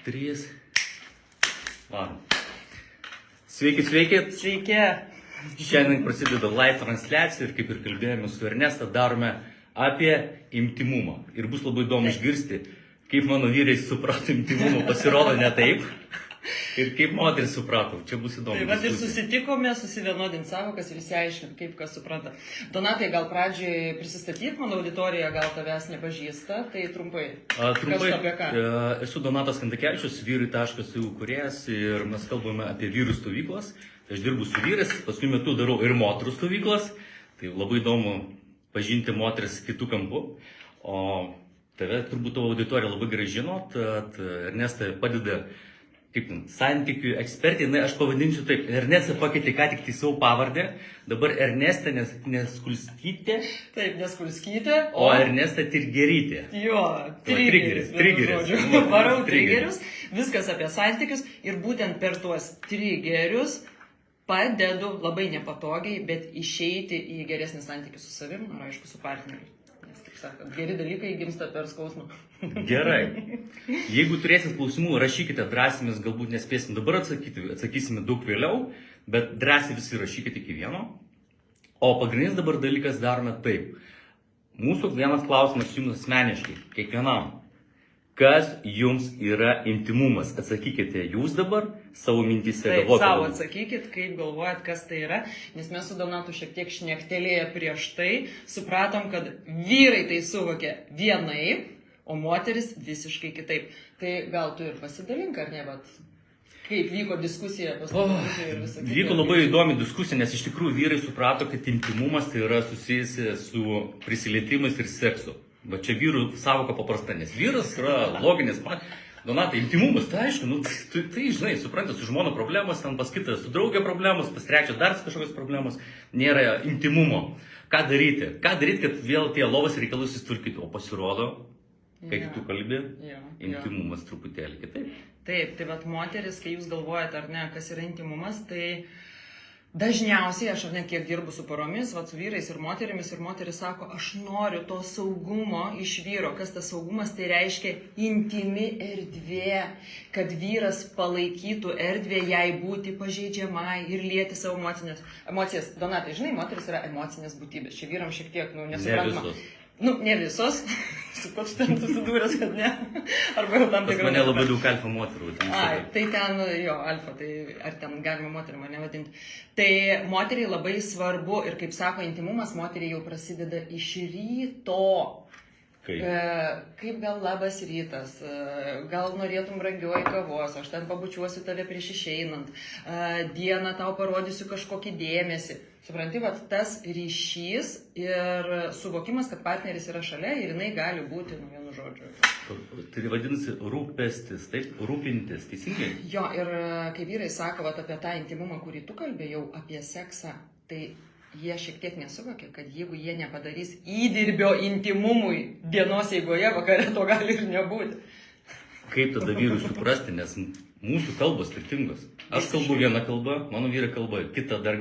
3. Varom. Sveiki, sveiki. Sveiki. Šiandien prasideda live transliacija ir kaip ir kalbėjome su Ernesta, darome apie intymumą. Ir bus labai įdomu išgirsti, kaip mano vyrai suprato intymumą, pasirodo ne taip. Ir kaip moteris suprato, čia bus įdomu. Tai ir susitikome, susivienodinti savokas ir išsiaiškinti, kaip kas supranta. Donatai, gal pradžiai prisistatyk, mano auditorija gal tavęs nepažįsta, tai trumpai. Trumpai, apie ką? Esu Donatas Kandakevičius, vyrai.eu kūrėjas ir mes kalbame apie vyrų stovyklas. Aš dirbu su vyrais, paskui metu darau ir moterų stovyklas. Tai labai įdomu pažinti moteris kitų kampų. O tave turbūt tavo auditorija labai gerai žino, tad Ernesta padeda kaip santykių ekspertė, aš pavadinsiu taip, Ernesta pakeitė ką tik tai savo pavardę, dabar Ernesta Neskulskytė. Taip, Neskulskytė. O Ernesta Tirgerytė. Jo, trigeris. Varau trigerius, viskas apie santykius ir būtent per tuos trigerius padedu labai nepatogiai, bet išeiti į geresnį santykį su savim, ar aišku su partneriu. Nes, taip sakant, geri dalykai gimsta per skausmą. Gerai. Jeigu turėsit klausimų, rašykite drąsiai, mes galbūt nespėsim dabar atsakyti, atsakysime daug vėliau, bet drąsiai visi rašykite iki vieno. O pagrindinis dabar dalykas darome taip. Mūsų vienas klausimas jums asmeniškai, kiekvienam. Kas jums yra intymumas? Atsakykite jūs dabar savo mintise. Taip, savo atsakykit, kaip galvojat, kas tai yra, nes mes su Donatu šiek tiek šnektelėję prieš tai, supratom, kad vyrai tai suvokia vienaip, o moteris visiškai kitaip. Tai gal tu ir pasidalink, ar ne, bet kaip vyko diskusija pas mus ir visą kitą. Vyko labai įdomi diskusija, nes iš tikrųjų vyrai suprato, kad intymumas tai yra susijusi su prisilietimais ir seksu. Va čia vyrų savoka paprasta, nes vyras yra loginis. Donatai, intymumas, tai aišku, tai žinai, supranti, su žmona problemos, ten pas kitą su draugė problemos, pas trečią dar kažkokios problemos, nėra intymumo. Ką daryti? Ką daryti, kad vėl tie lovos reikalus susitvarkyti? O pasirodo, kai tu kalbi, intymumas truputėlį kitaip. Taip, tai vat moteris, kai jūs galvojate, ar ne, kas yra intymumas, tai dažniausiai, aš ar ne kiek dirbu su poromis, vat su vyrais ir moteris sako, aš noriu to saugumo iš vyro. Kas tas saugumas, tai reiškia intimi erdvė, kad vyras palaikytų erdvę jai būti pažeidžiamai ir lieti savo emocijas. Donatai, žinai, moteris yra emocinės būtybės, čia vyram šiek tiek, nesuprantama. Ne visos, su pats ten susidūręs, kad ne. Arba jau tam tikrą. Pas mane labai daug alfa moterų. Ai, tai ten, jo, alfa, tai ar ten galima moterį mane vadinti. Tai moteriai labai svarbu ir kaip sako intymumas, moteriai jau prasideda iš ryto. Kaip gal labas rytas, gal norėtum brangioji kavos, aš ten pabučiuosiu tave prieš išeinant, dieną tau parodysiu kažkokį dėmesį. Supranti, vat tas ryšys ir suvokimas, kad partneris yra šalia ir jinai gali būti, vienu žodžiu. Tai vadinasi rūpestis, taip, rūpintis, teisingai? Jo, ir kai vyrai sako vat apie tą intymumą, kurį tu kalbėjau, apie seksą, tai jie šiek tiek nesuvokia, kad jeigu jie nepadarys įdirbio intymumui dienos eigoje, vakare to gali ir nebūti. Kaip tada vyrui suprasti, nes mūsų kalbos skirtingos. Aš kalbu vieną kalbą, mano vyrai kalba kitą dar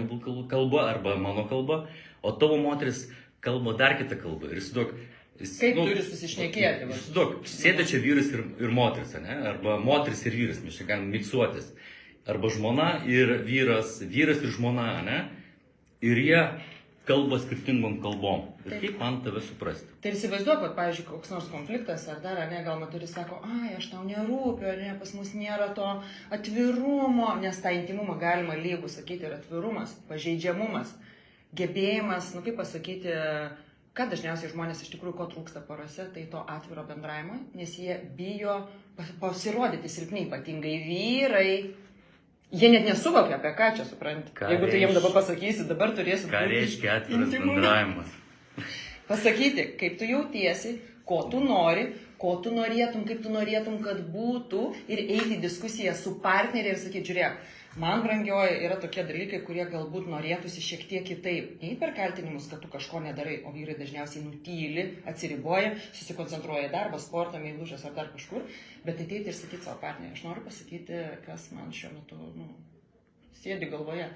kalbą arba mano kalba, o tavo moteris kalba dar kitą kalbą. Ir kaip turi susišnekėti? Sėdė čia vyras ir moteris, ne? Arba moteris ir vyras, mes čia galim miksuotis. Arba žmona ir vyras ir žmona, ne? Ir jie kalba skirtingom kalbom. Ir kaip man tave suprasti? Tai įsivaizduok, kad, pavyzdžiui, koks nors konfliktas ar dar, ne, gal moteris sako, aš tau nerūpiu, ne, pas mus nėra to atvirumo, nes tą intimumą galima lygų sakyti ir atvirumas, pažeidžiamumas, gebėjimas, kaip pasakyti, kad dažniausiai žmonės iš tikrųjų ko trūksta porose, tai to atviro bendravimo, nes jie bijo pasirodyti silpniai, ypatingai vyrai. Jie net nesuvokia, apie ką čia supranti. Jeigu tu jiems dabar pasakysi, dabar turėsi... Ką reiškia atviras bendravimas? Pasakyti, kaip tu jautiesi, ko tu nori, ko tu norėtum, kaip tu norėtum, kad būtų ir eiti į diskusiją su partneriu ir sakyti, žiūrėk, man brangioji yra tokie dalykai, kurie galbūt norėtųsi šiek tiek kitaip. Nei per kaltinimus, kad tu kažko nedarai, o vyrai dažniausiai nutyli, atsiriboja, susikoncentruoja į darbą, sportą, meilužės ar dar kažkur, bet ateiti ir sakyti savo partneriui, aš noriu pasakyti, kas man šiuo metu sėdi galvoje.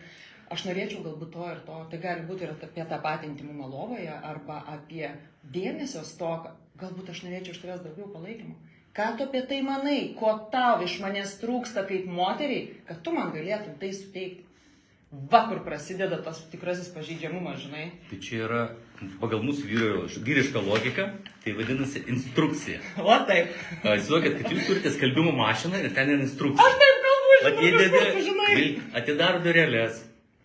Aš norėčiau galbūt to ir to, tai gali būti ir apie tą patį intymumą lovoje arba apie dėmesio stoką, galbūt aš norėčiau iš tavęs daugiau palaikymo. Ką tu apie tai manai? Ko tau iš manęs trūksta kaip moteriai, kad tu man galėtum tai suteikti? Va, kur prasideda tas tikrasis pažeidžiamumas, žinai. Tai čia yra pagal mūsų vyrišką logiką, tai vadinasi instrukcija. O taip. Įsivaizduokit, kad jūs turite skalbimo mašiną ir ten yra instrukcija. Aš taip kalbu, Vat žinai, žinai. atidaro dureles.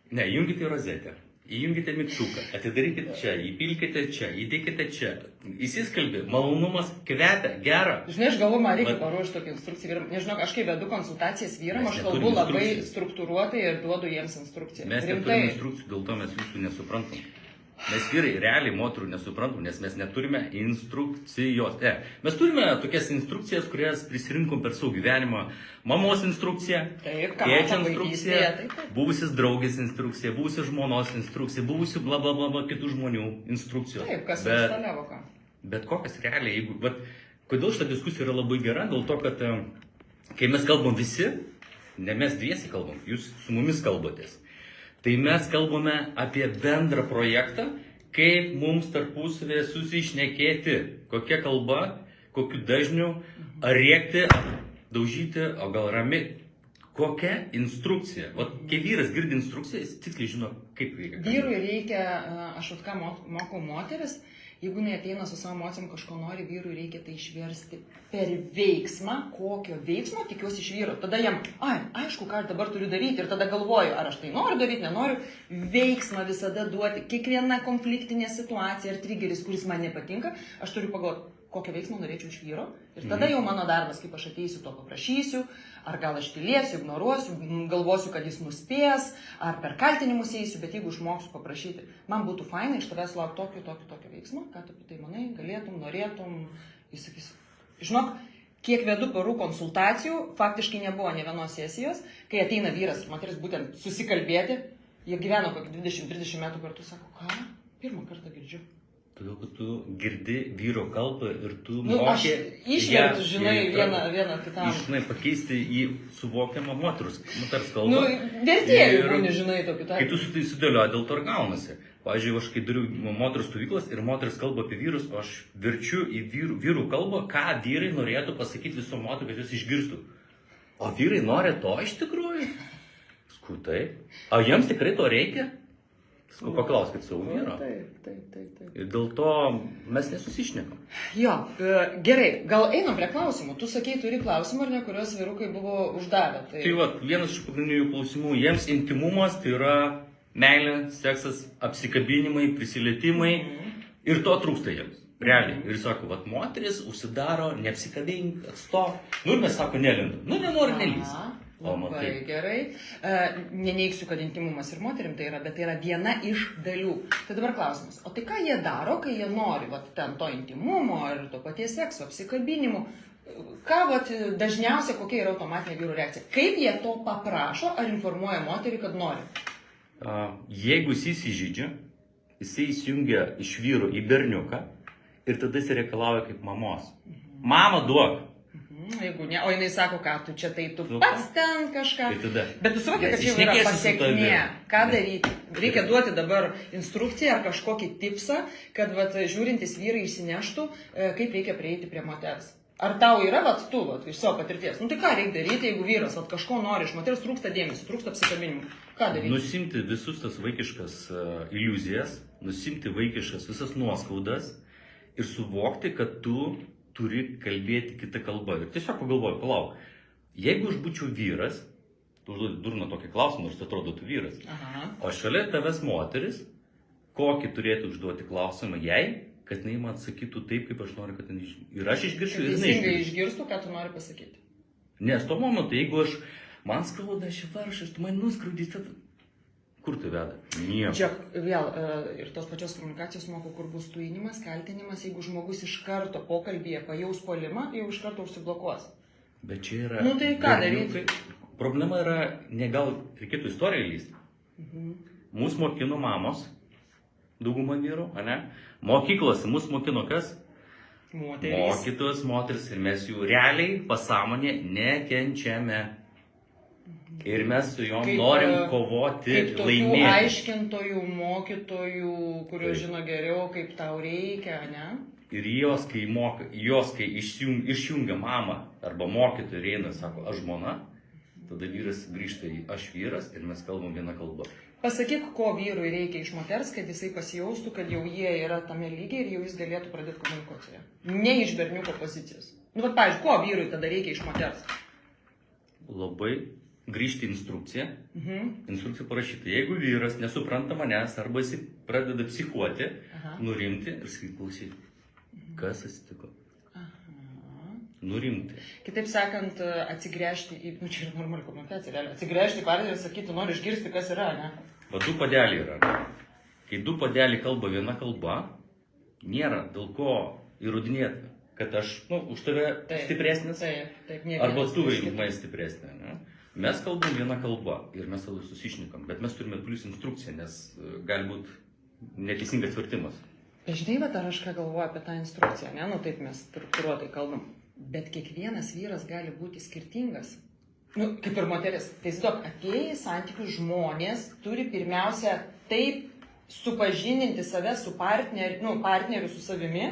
Ne, jungite rozetę. Įjungite mygtuką, atidarykite čia, įpilkite čia, įdėkite čia. Įsiskalbi, malonumas, kvepia, gera. Žinai, aš galvoju, man reikia paruošti tokią instrukciją vyram. Nežinau, aš kai vedu konsultacijas vyram, aš kalbu labai struktūruotai ir duodu jiems instrukciją. Mes neturime instrukcijų, dėl to mes jūsų nesuprantam. Mes vyrai realiai moterų nesuprantam, nes mes neturime instrukcijos. Mes turime tokias instrukcijas, kurias prisirinkom per savo gyvenimą. Mamos instrukcija, tėčio instrukcija, buvusis draugės instrukcija, buvusi žmonos instrukcija, buvusių bla bla bla kitų žmonių instrukcijos. Taip, kas instaliavo ką. Bet kokias realiai, kodėl šita diskusija yra labai gera, dėl to, kad kai mes kalbam visi, ne mes dviesi kalbam, jūs su mumis kalbatės. Tai mes kalbame apie bendrą projektą, kaip mums tarpusavėje susišnekėti, kokia kalba, kokiu dažniu, ar rėkti, daužyti, o gal rami. Kokia instrukcija? O kai vyras girdi instrukciją, jis tiksliai žino, kaip reikia. Vyrui reikia, aš ką mokau moteris, jeigu jinai ateina su savo emocijom kažko nori, vyrui reikia tai išversti per veiksmą, kokio veiksmo tikiuosi iš vyro. Tada jam, aišku, ką aš dabar turiu daryti ir tada galvoju, ar aš tai noriu daryti, nenoriu. Veiksmą visada duoti. Kiekviena konfliktinė situacija ar trigeris, kuris man nepatinka, aš turiu pagalvoti, kokio veiksmo norėčiau iš vyro. Ir tada jau mano darbas, kaip aš ateisiu, to paprašysiu, ar gal aš tylėsiu, ignoruosiu, galvosiu, kad jis nuspės, ar per kaltinimus eisiu, bet jeigu išmoksiu paprašyti, man būtų fainai iš tavęs laukti tokio veiksmo, ką tu apie tai manai, galėtum, norėtum, jis sakys. Žinok, kiek vedu porų konsultacijų, faktiškai nebuvo ne vienos sesijos, kai ateina vyras ir moteris būtent susikalbėti, jie gyveno kokį 20-30 metų kartu, sako, ką? Pirmą kartą girdžiu. Todėl, kad tu girdi vyro kalbą ir tu moki... Aš išvertu, žinai, vieną kitam. Žinai, pakeisti į suvokiamą moters kalbą. Vertėjų būni, žinai, tokiu tarpu. Kai tu sudėlioji, dėl to ir gaunasi. Pavyzdžiui, aš kai dariu moterų stovyklas ir moteris kalba apie vyrus, aš verčiu į vyrų kalbą, ką vyrai norėtų pasakyti visom moterų, kad jūs išgirstų. O vyrai nori to iš tikrųjų? Skutai. O jiems tikrai to reikia? Paklauskit savo vyro. Taip. Ir dėl to mes nesusišnekam. Jo, gerai, gal einam prie klausimų. Tu sakei, turi klausimų, ar ne, kuriuos vyrukai buvo uždavę. Tai vienas iš pagrindinių klausimų, jiems intimumas tai yra meilė, seksas, apsikabinimai, prisilietimai ir to trūksta jiems. Realiai. Ir sako, moteris užsidaro, neapsikabink, atstok. Ir mes sako, nelindam. Nenori, nelys. Labai gerai. Neneiksiu, kad intimumas ir moterim tai yra, bet tai yra viena iš dalių. Tai dabar klausimas, o tai ką jie daro, kai jie nori ten to intimumo ir to paties sekso, apsikabinimų? Ką dažniausiai kokia yra automatinė vyrų reakcija? Kaip jie to paprašo ar informuoja moterį, kad nori? Jeigu jis įsižydžia, jis įsijungia iš vyro į berniuką ir tada jis reikalauja kaip mamos. Mama duok. Jeigu ne, o jinai sako, ką tu čia tai tu pats ten kažką. Tai tada, bet tu suvoki, kad čia yra pasiekmė. Ką daryti? Reikia duoti dabar instrukciją ar kažkokį tipsą, kad žiūrintis vyrai išsineštų, kaip reikia prieiti prie moters. Ar tau yra, tu, iš savo patirties? Tai ką reikia daryti, jeigu vyras kažko nori iš moters, trūksta dėmesio, trūksta apsikabinimų? Ką daryti? Nusimti visus tas vaikiškas iliuzijas, nusimti vaikiškas visas nuoskaudas ir suvokti, kad tu turi kalbėti kitą kalbą. Ir tiesiog pagalvoju, palauk, jeigu aš būčiau vyras, tu užduodi durną tokį klausimą, nors atrodo tu vyras, o šalia tavęs moteris, kokį turėtų užduoti klausimą jai, kad jinai man atsakytų taip, kaip aš noriu, kad jinai išgirstų. Ir aš išgirsiu, ir jinai išgirstų, ką tu nori pasakyti. Nes tuo momentu, jeigu man skauda, aš varšas, tu man nuskraudyti, kur tai veda? Nieko. Čia vėl ir tos pačios komunikacijos moko, kur bus tuinimas, kaltinimas, jeigu žmogus iš karto pokalbyje pajaus puolimą, jau iš karto užsiblokuos. Bet čia yra... Tai ką daryti? Problema yra, ne gal reikėtų istoriją lysti. Mūsų mokino mamos, dauguma vyrų, ne? Mokyklose mūsų mokino kas? Moterys. Mokytos, moteris, ir mes jų realiai pasąmonė nekenčiame. Ir mes su jom norim kovoti, laimėti. Kaip tokių aiškintojų, mokytojų, kuriuos žino geriau, kaip tau reikia, ne? Ir jos, kai išjungia mamą arba mokytoją ir eina, sako, aš žmona, tada vyras grįžta į aš vyras ir mes kalbam vieną kalbą. Pasakyk, ko vyrui reikia iš moters, kad jisai pasijaustų, kad jau jie yra tame lygiai ir jau jis galėtų pradėti komunikaciją. Ne iš berniuko pozicijos. Nu, bet, pavyzdžiui, ko vyrui tada reikia iš moters? Labai grįžti į instrukciją. Instrukcija parašyta, jeigu vyras nesupranta manęs arba jis pradeda psichuoti, nurimti ir sakyti, klausyk, kas atsitiko. Nurimti. Kitaip sakant, atsigręžti į, nu čia yra normali komunikacija, realiai, atsigręžti į partnerį ir sakyti, noriu išgirsti, kas yra, ne? Va, du padeliai yra. Kai du padeliai kalba viena kalba, nėra dėl ko įrodinėti, kad aš, už tave stipresnis, arba tu už mane stipresnė. Ne? Mes kalbam vieną kalbą ir mes tada susišnekam, bet mes turime plius instrukciją, nes gali būti neteisingas vertimas. Žinai, bet ar aš ką galvoju apie tą instrukciją, ne? Nu taip mes struktūruotai kalbam. Bet kiekvienas vyras gali būti skirtingas. Nu, kaip ir moteris. Tai įsivaizduok, atėję į santykius žmonės turi pirmiausia taip supažindinti save su partneriu su savimi,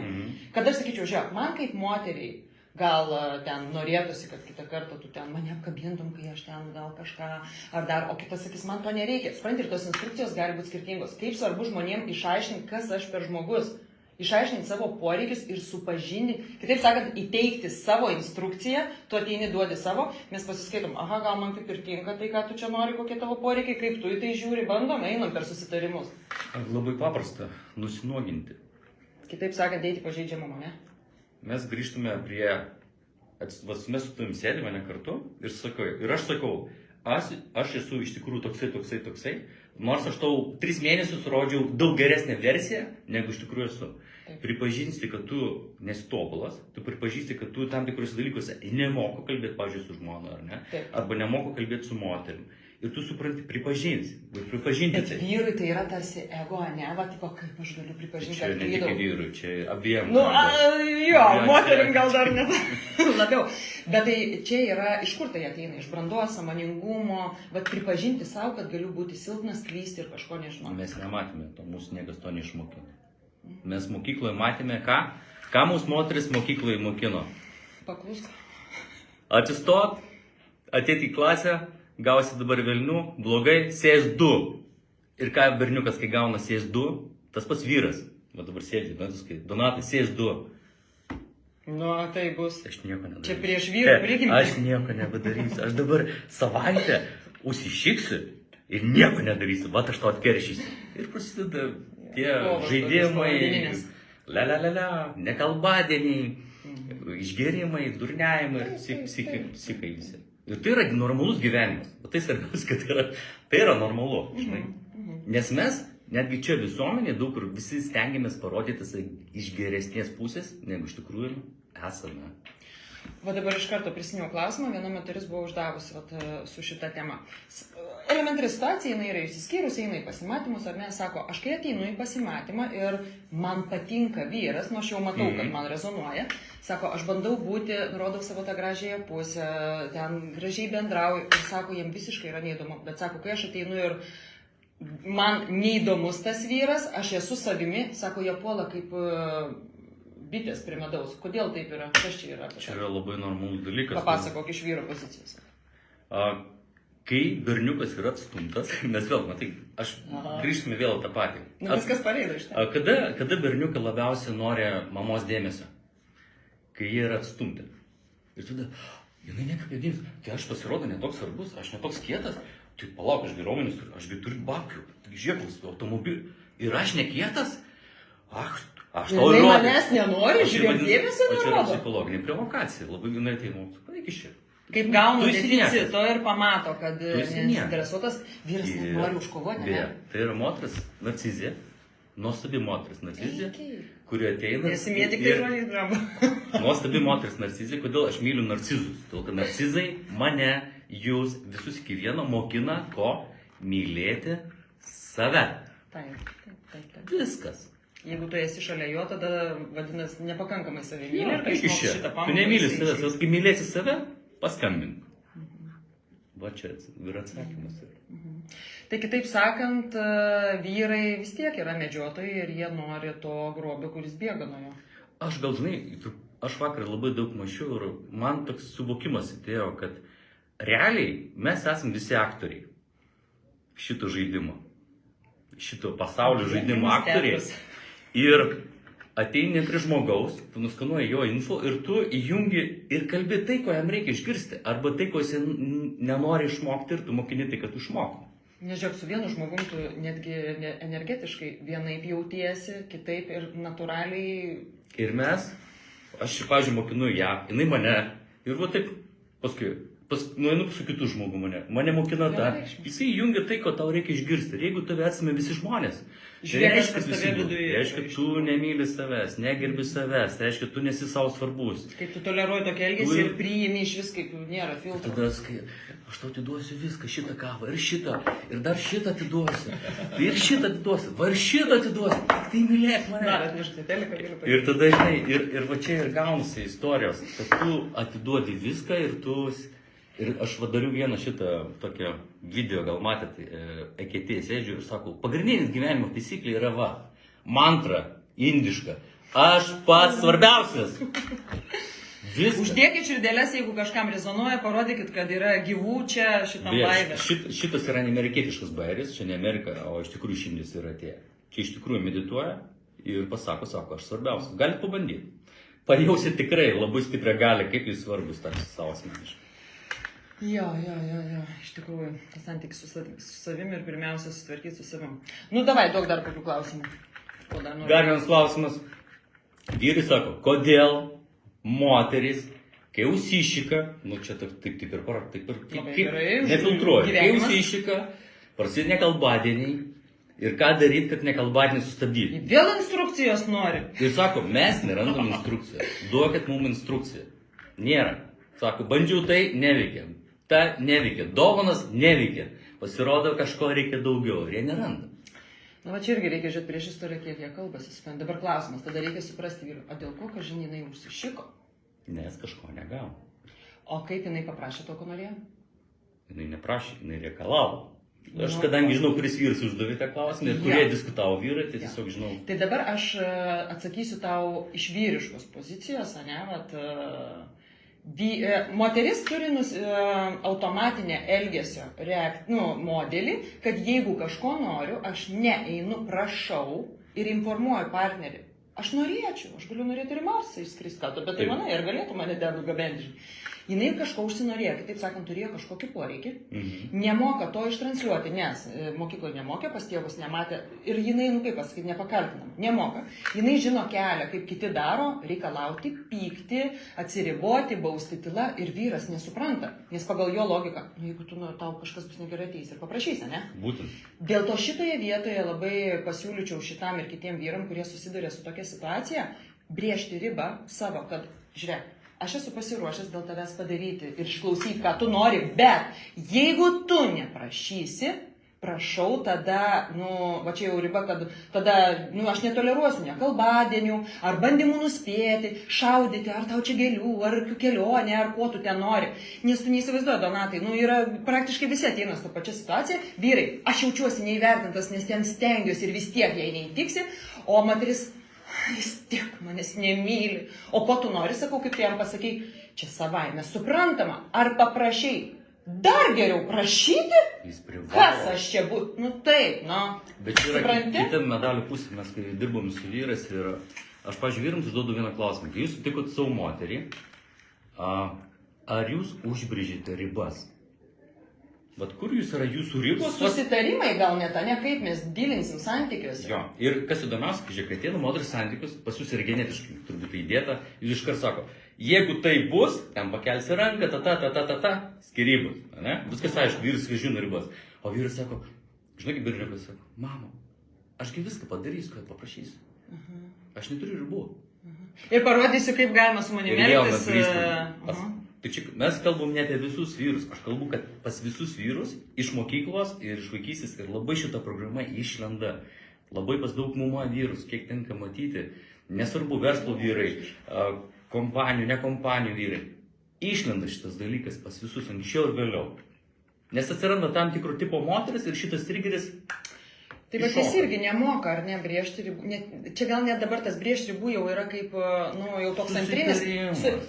kad aš sakyčiau, žiūrėk, man kaip moteriai gal ten norėtųsi, kad kitą kartą tu ten mane apkabintum, kai aš ten gal kažką ar dar, o kitas sakys, man to nereikia. Supranti, ir tos instrukcijos gali būti skirtingos. Kaip svarbu žmonėms išaiškinti, kas aš per žmogus. Išaiškinti savo poreikius ir supažindinti, kitaip sakant, įteikti savo instrukciją, tu ateini duodi savo, mes pasiskaitom, aha, gal man taip ir tinka, tai ką tu čia nori, kokie tavo poreikiai, kaip tu į tai žiūri, bandom, einam per susitarimus. Labai paprasta, nusinuoginti. Kitaip sakant, eiti pažeidžiamumą, ne? Mes grįžtume prie, mes su tavim sėdime ne kartu ir aš sakau, aš esu iš tikrųjų toksai, nors aš tau 3 mėnesius rodžiau daug geresnę versiją, negu iš tikrųjų esu. Pripažinsti, kad tu nesi tobulas, tu pripažįsti, kad tu tam tikrose dalykuose nemoku kalbėti, pavyzdžiui, su žmona, ar ne? Arba nemoku kalbėti su moterim. Ir tu supranti, pripažinti. Bet vyrui tai yra tarsi ego, ne? Va, tipo, kaip aš galiu pripažinti, kad klydau. Čia ne tik vyrui, čia abiem. Nu, jo, moterim gal dar ne labiau. Bet tai čia yra, iš kur tai ateina? Iš brandos, sąmoningumo, bet pripažinti savo, kad galiu būti silpnas, klysti ir kažko nežinoti. Mes nematėme to, mūsų niekas to neišmokino. Mes mokykloje matėme ką? Ką mūsų moteris mokykloje mokino? Paklusk. Atsistot, ateiti į klasę, gausi dabar velnių, blogai, sės 2. Ir ką berniukas, kai gauna sės 2, tas pats vyras. Va dabar sėdži, Donatai, sės 2. Nu, tai bus. Aš nieko nedarysiu. Čia prieš vyrų prigimtį. Aš nieko nebedarysiu. Aš dabar savaitę užsišiksiu ir nieko nedarysiu. Va, aš to atkeršysiu. Ir prasideda tie žaidimai, nekalbadieniai, išgėrimai, durniavimai ir psikai visi. Ir tai yra normalus gyvenimas. O tai svarbiausia, kad tai yra normalu, žinai. Nes mes, netgi čia visuomenė, daug kur visi stengiamės parodyti iš geresnės pusės, negu iš tikrųjų esame. Va dabar iš karto prisiminiau klausimą, viena moteris buvo uždavusi su šita tema. Elementari situacija, jinai yra išsiskyrus, eina į pasimatymus, ar ne, sako, aš kai ateinu į pasimatymą ir man patinka vyras, nu aš jau matau, kad man rezonuoja, sako, aš bandau būti, rodau savo tą gražiąją pusę, ten gražiai bendrauju ir sako, jiem visiškai yra neįdomu, bet sako, kai aš ateinu ir man neįdomus tas vyras, aš esu savimi, sako, jie puola kaip bitės prie medaus. Kodėl taip yra? Kas čia yra? Čia yra labai normalus dalykas. Papasakok iš vyro pozicijos. Kai berniukas yra atstumtas, nes vėl, matai, grįžtume vėl tą patį. Nu, viskas pareina iš to. Kada berniukai labiausiai nori mamos dėmesio? Kai jie yra atstumti. Ir tada, jinai nekreipia dėmesio, tai aš pasirodo netoks svarbus, aš netoks kietas, tai palauk, aš raumenis turiu, aš turiu babkių, žiūrėk, automobilį. Ir aš nekietas? Aš tau įrodysiu. Manęs nenori, žiūrėk, dėmesio nerodo. Čia yra psichologinė provokacija, labai jinai ateina, paeik iš čia. Kaip gauna deficito ir pamato, kad nesuinteresuotas vyras nenori užkovoti, ne? Tai yra moteris narcizė, nuostabi moteris narcizė, kuri ateina... Nesimėti tik tai žodžiais drama. Nuostabi moteris narcizė, kodėl aš myliu narcizus? Todėl, kad narcizai mane, jūs visus iki vieno mokina ko? Mylėti save. Taip. Viskas. Jeigu tu esi šalia jo, tada vadinasi nepakankamai save myli ir kai išmoksti šitą pamoką. Tu nemyli savęs, kai mylėsi save, paskambink. Va čia yra atsakymas. Tai kitaip sakant, vyrai vis tiek yra medžiotojai ir jie nori to grobio, kuris bėga nuo jo. aš gal žinai, aš vakar labai daug mačiau ir man toks suvokimas atėjo, kad realiai mes esame visi aktoriai šito žaidimo, šito pasaulio žaidimo aktoriai. Ir ateini prie žmogaus, tu nuskanuoji jo info ir tu įjungi ir kalbi tai, ko jam reikia išgirsti, arba tai, ko jis nenori išmokti ir tu mokini tai, kad tu išmokti. Nežiūrėk, su vienu žmogum tu netgi energetiškai vienaip jautiesi, kitaip ir natūraliai. Ir mes, aš, pavyzdžiui, mokinu ją, jinai mane, ir va taip, paskui nueinu su kitu žmogu mane mokina tą, jisai įjungia tai, ko tau reikia išgirsti. Ir jeigu tave atsime visi žmonės, reiškia, reiškia, tu nemyli savęs, negerbi savęs, reiškia, tu nesi savo svarbus. Kaip tu toleruoji tokį elgesį ir priimi iš vis, kaip nėra filtrų. Tada aš tau atiduosiu viską, šitą kavą, ir šitą, ir dar šitą atiduosiu, ir šitą atiduosiu, va ir šitą atiduosiu, tai mylėk mane. Ir tada, žinai, ir va čia ir gaunasi istorijos, kad tu atiduodi viską ir tu... Ir aš vadariu vieną šitą tokią video, gal matėte, eketėje sėdžiu ir sakau, pagrindinis gyvenimo taisyklė yra va, mantra, indiška, aš pats svarbiausias. Viskas. Uždėkit širdelės, jeigu kažkam rezonuoja, parodykit, kad yra gyvų čia šitam laivė. Šitas yra ne amerikietiškas bairis, čia ne Amerika, o iš tikrųjų iš Indijos yra atėję. Čia iš tikrųjų medituoja ir sako, aš svarbiausias. Galit pabandyti. Pajausit tikrai labai stiprią galią, kaip jūs svarbus tarsi savo asmeniškai. Jo, iš tikrųjų, tas santykis su savimi ir pirmiausia susitvarkyti su savim. Nu, davai, duok dar kokių klausimų. Dar vienas klausimas. Vyrai sako, kodėl moteris, kai užsišika, nu čia taip ir nefiltruoja, kai užsišika, prasideda nekalbadieniai ir ką daryti, kad nekalbadienį sustabdyti. Vėl instrukcijos nori. Ir sako, mes nerandam instrukcijos, duokit mums instrukciją. Nėra. Sako, bandžiau tai, neveikia. Ta neveikia. Dovanas neveikia. Pasirodo, kažko reikia daugiau. Ir jie neranda. Na, va čia irgi reikia žiūrėti prieš istoriją, kiek jie kalbasi. Dabar klausimas, tada reikia suprasti vyrų. O dėl ko, kad žinai, jinai užsišiko? Nes kažko negavo. O kaip jinai paprašė to, ko norėjo? Jinai neprašė, jinai reikalavo. Aš kadangi žinau, kuris vyras uždavė tą klausimą ir kurie diskutavo vyrai, tai tiesiog žinau. Tai dabar aš atsakysiu tau iš vyriškos pozicijos, ne, vat... Moteris turi automatinę elgesio modelį, kad jeigu kažko noriu, aš neeinu, prašau ir informuoju partnerį. Aš norėčiau, aš galiu norėti ir į Marsą išskristi, ką tu apie tai manai, ir galėtų mane ten nugabenti. Jinai kažko užsinorėjo, kitaip sakant, turėjo kažkokį poreikį, nemoka to ištransliuoti, nes mokykloje nemokė, pas tėvus nematė ir jinai, kaip pasakyti, nepakaltinama, nemoka. Jinai žino kelią, kaip kiti daro, reikalauti, pykti, atsiriboti, bausti tyla ir vyras nesupranta, nes pagal jo logiką, jeigu tau kažkas bus negerai ateis ir paprašysi, ne? Būtent. Dėl to šitoje vietoje labai pasiūlyčiau šitam ir kitiem vyram, kurie susiduria su tokia situacija, brėžti ribą savo, kad, žiūrėk, aš esu pasiruošęs dėl tavęs padaryti ir išklausyti, ką tu nori, bet jeigu tu neprašysi, prašau, tada, va čia jau riba, kad tada, aš netoleruosiu nekalbadienių, ar bandymų nuspėti, šaudyti, ar tau čia gėlių, ar kelionė, ar ko tu ten nori. Nes tu neįsivaizduoji, Donatai, yra praktiškai visi ateina su ta pačia situacija, vyrai, aš jaučiuosi neįvertintas, nes ten stengiuosi ir vis tiek jai neįtiksi, o moteris, jis tiek manęs nemyli. O ko tu nori, sakau, kaip tu jam pasakai, čia savaime suprantama, ar paprašai, dar geriau prašyti? Jis privalo. Kas aš čia būtų? Taip, Bet čia yra kita medalio pusė, mes kai dirbom su vyrais ir aš, pavyzdžiui, vyrams užduodu vieną klausimą. Kai jūs sutikot savo moterį, ar jūs užbrėžėte ribas? Bet kur jūs yra jūsų ribos? Susitarimai gal net, ne kaip mes dilinsim santykius. Jo, ir kas įdomiausia, kai ateina moteris santykius, pas jūs yra genetiškai turbūt įdėta, jūs iškart sako, jeigu tai bus, ten pakelsi ranką, skyrybos, ne? Viskas aišku, vyras žino ribas. O vyras sako, žinai, kaip berniukas sako, mama, ašgi viską padarysiu, kad paprašysiu. Aš neturiu ribų. Ir parodysiu, kaip galima su manimi elgtis. Tai čia mes kalbam ne apie visus vyrus, aš kalbu, kad pas visus vyrus iš mokyklos ir iš vaikystės ir labai šita programa išlenda. Labai pas daug mumą vyrus, kiek tenka matyti, nesvarbu verslo vyrai, kompanijų, ne kompanijų vyrai. Išlenda šitas dalykas pas visus anksčiau ir vėliau. Nes atsiranda tam tikro tipo moteris ir šitas trigeris Tai bet jis irgi nemoka, ar ne, brėžti ribų. Čia gal net dabar tas brėžti ribų jau yra kaip, jau toks antrinis.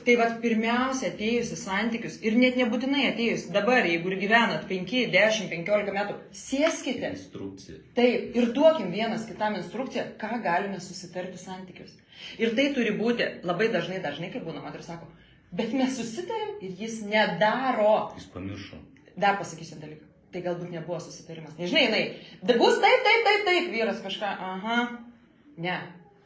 Tai vat pirmiausia atėjus į santykius ir net nebūtinai atėjus dabar, jeigu ir gyvenat 5, 10, 15 metų, sėskite. Instrukcija. Taip, ir duokim vienas kitam instrukciją, ką galime susitarti santykius. Ir tai turi būti labai dažnai, kaip būna, moteris sako, bet mes susitarėm ir jis nedaro. Jis pamiršo. Dar pasakysiu dalyką. Tai galbūt nebuvo susitarimas. Nežinai, jinai, bus taip, vyras kažką, aha. Ne,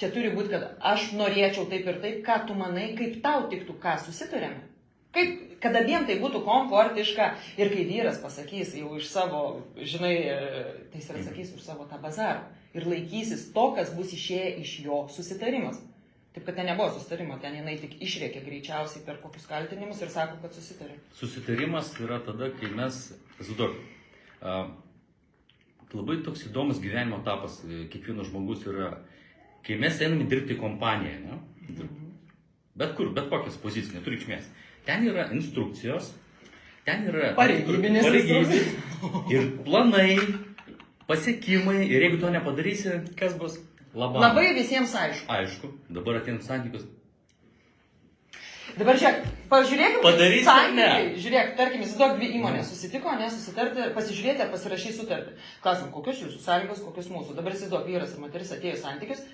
čia turi būti, kad aš norėčiau taip ir taip, ką tu manai, kaip tau tiktų, ką susitarėme. Kaip, kad abiem tai būtų komfortiška ir kai vyras pasakys jau iš savo, žinai, tai jis ir atsakys už savo tą bazarą ir laikysis to, kas bus išėję iš jo susitarimas. Taip, kad ten nebuvo susitarimo, ten jinai tik išrėkė greičiausiai per kokius kaltinimus ir sako, kad susitarė. Susitarimas yra tada, kai mes, labai toks įdomus gyvenimo etapas kiekvieno žmogus yra, kai mes einame dirbti į kompaniją, ne? Bet kur, bet kokias pozicijas, neturi reikšmės. Ten yra instrukcijos, ten yra pareigybės ir planai, pasiekimai ir jeigu to nepadarysi, kas bus? Labai visiems aišku. Aišku, dabar atėjant santykius. Dabar žiūrėk, pažiūrėkime. Padarysi ar ne? Žiūrėk, tarkim, įsivaizduok, dvi įmonės susitiko, nesusitarti, pasižiūrėti ar pasirašys sutartį. Klausim, kokios jūsų sąlygos, kokios mūsų. Dabar įsivaizduok, vyras ir moteris atėjo į santykius,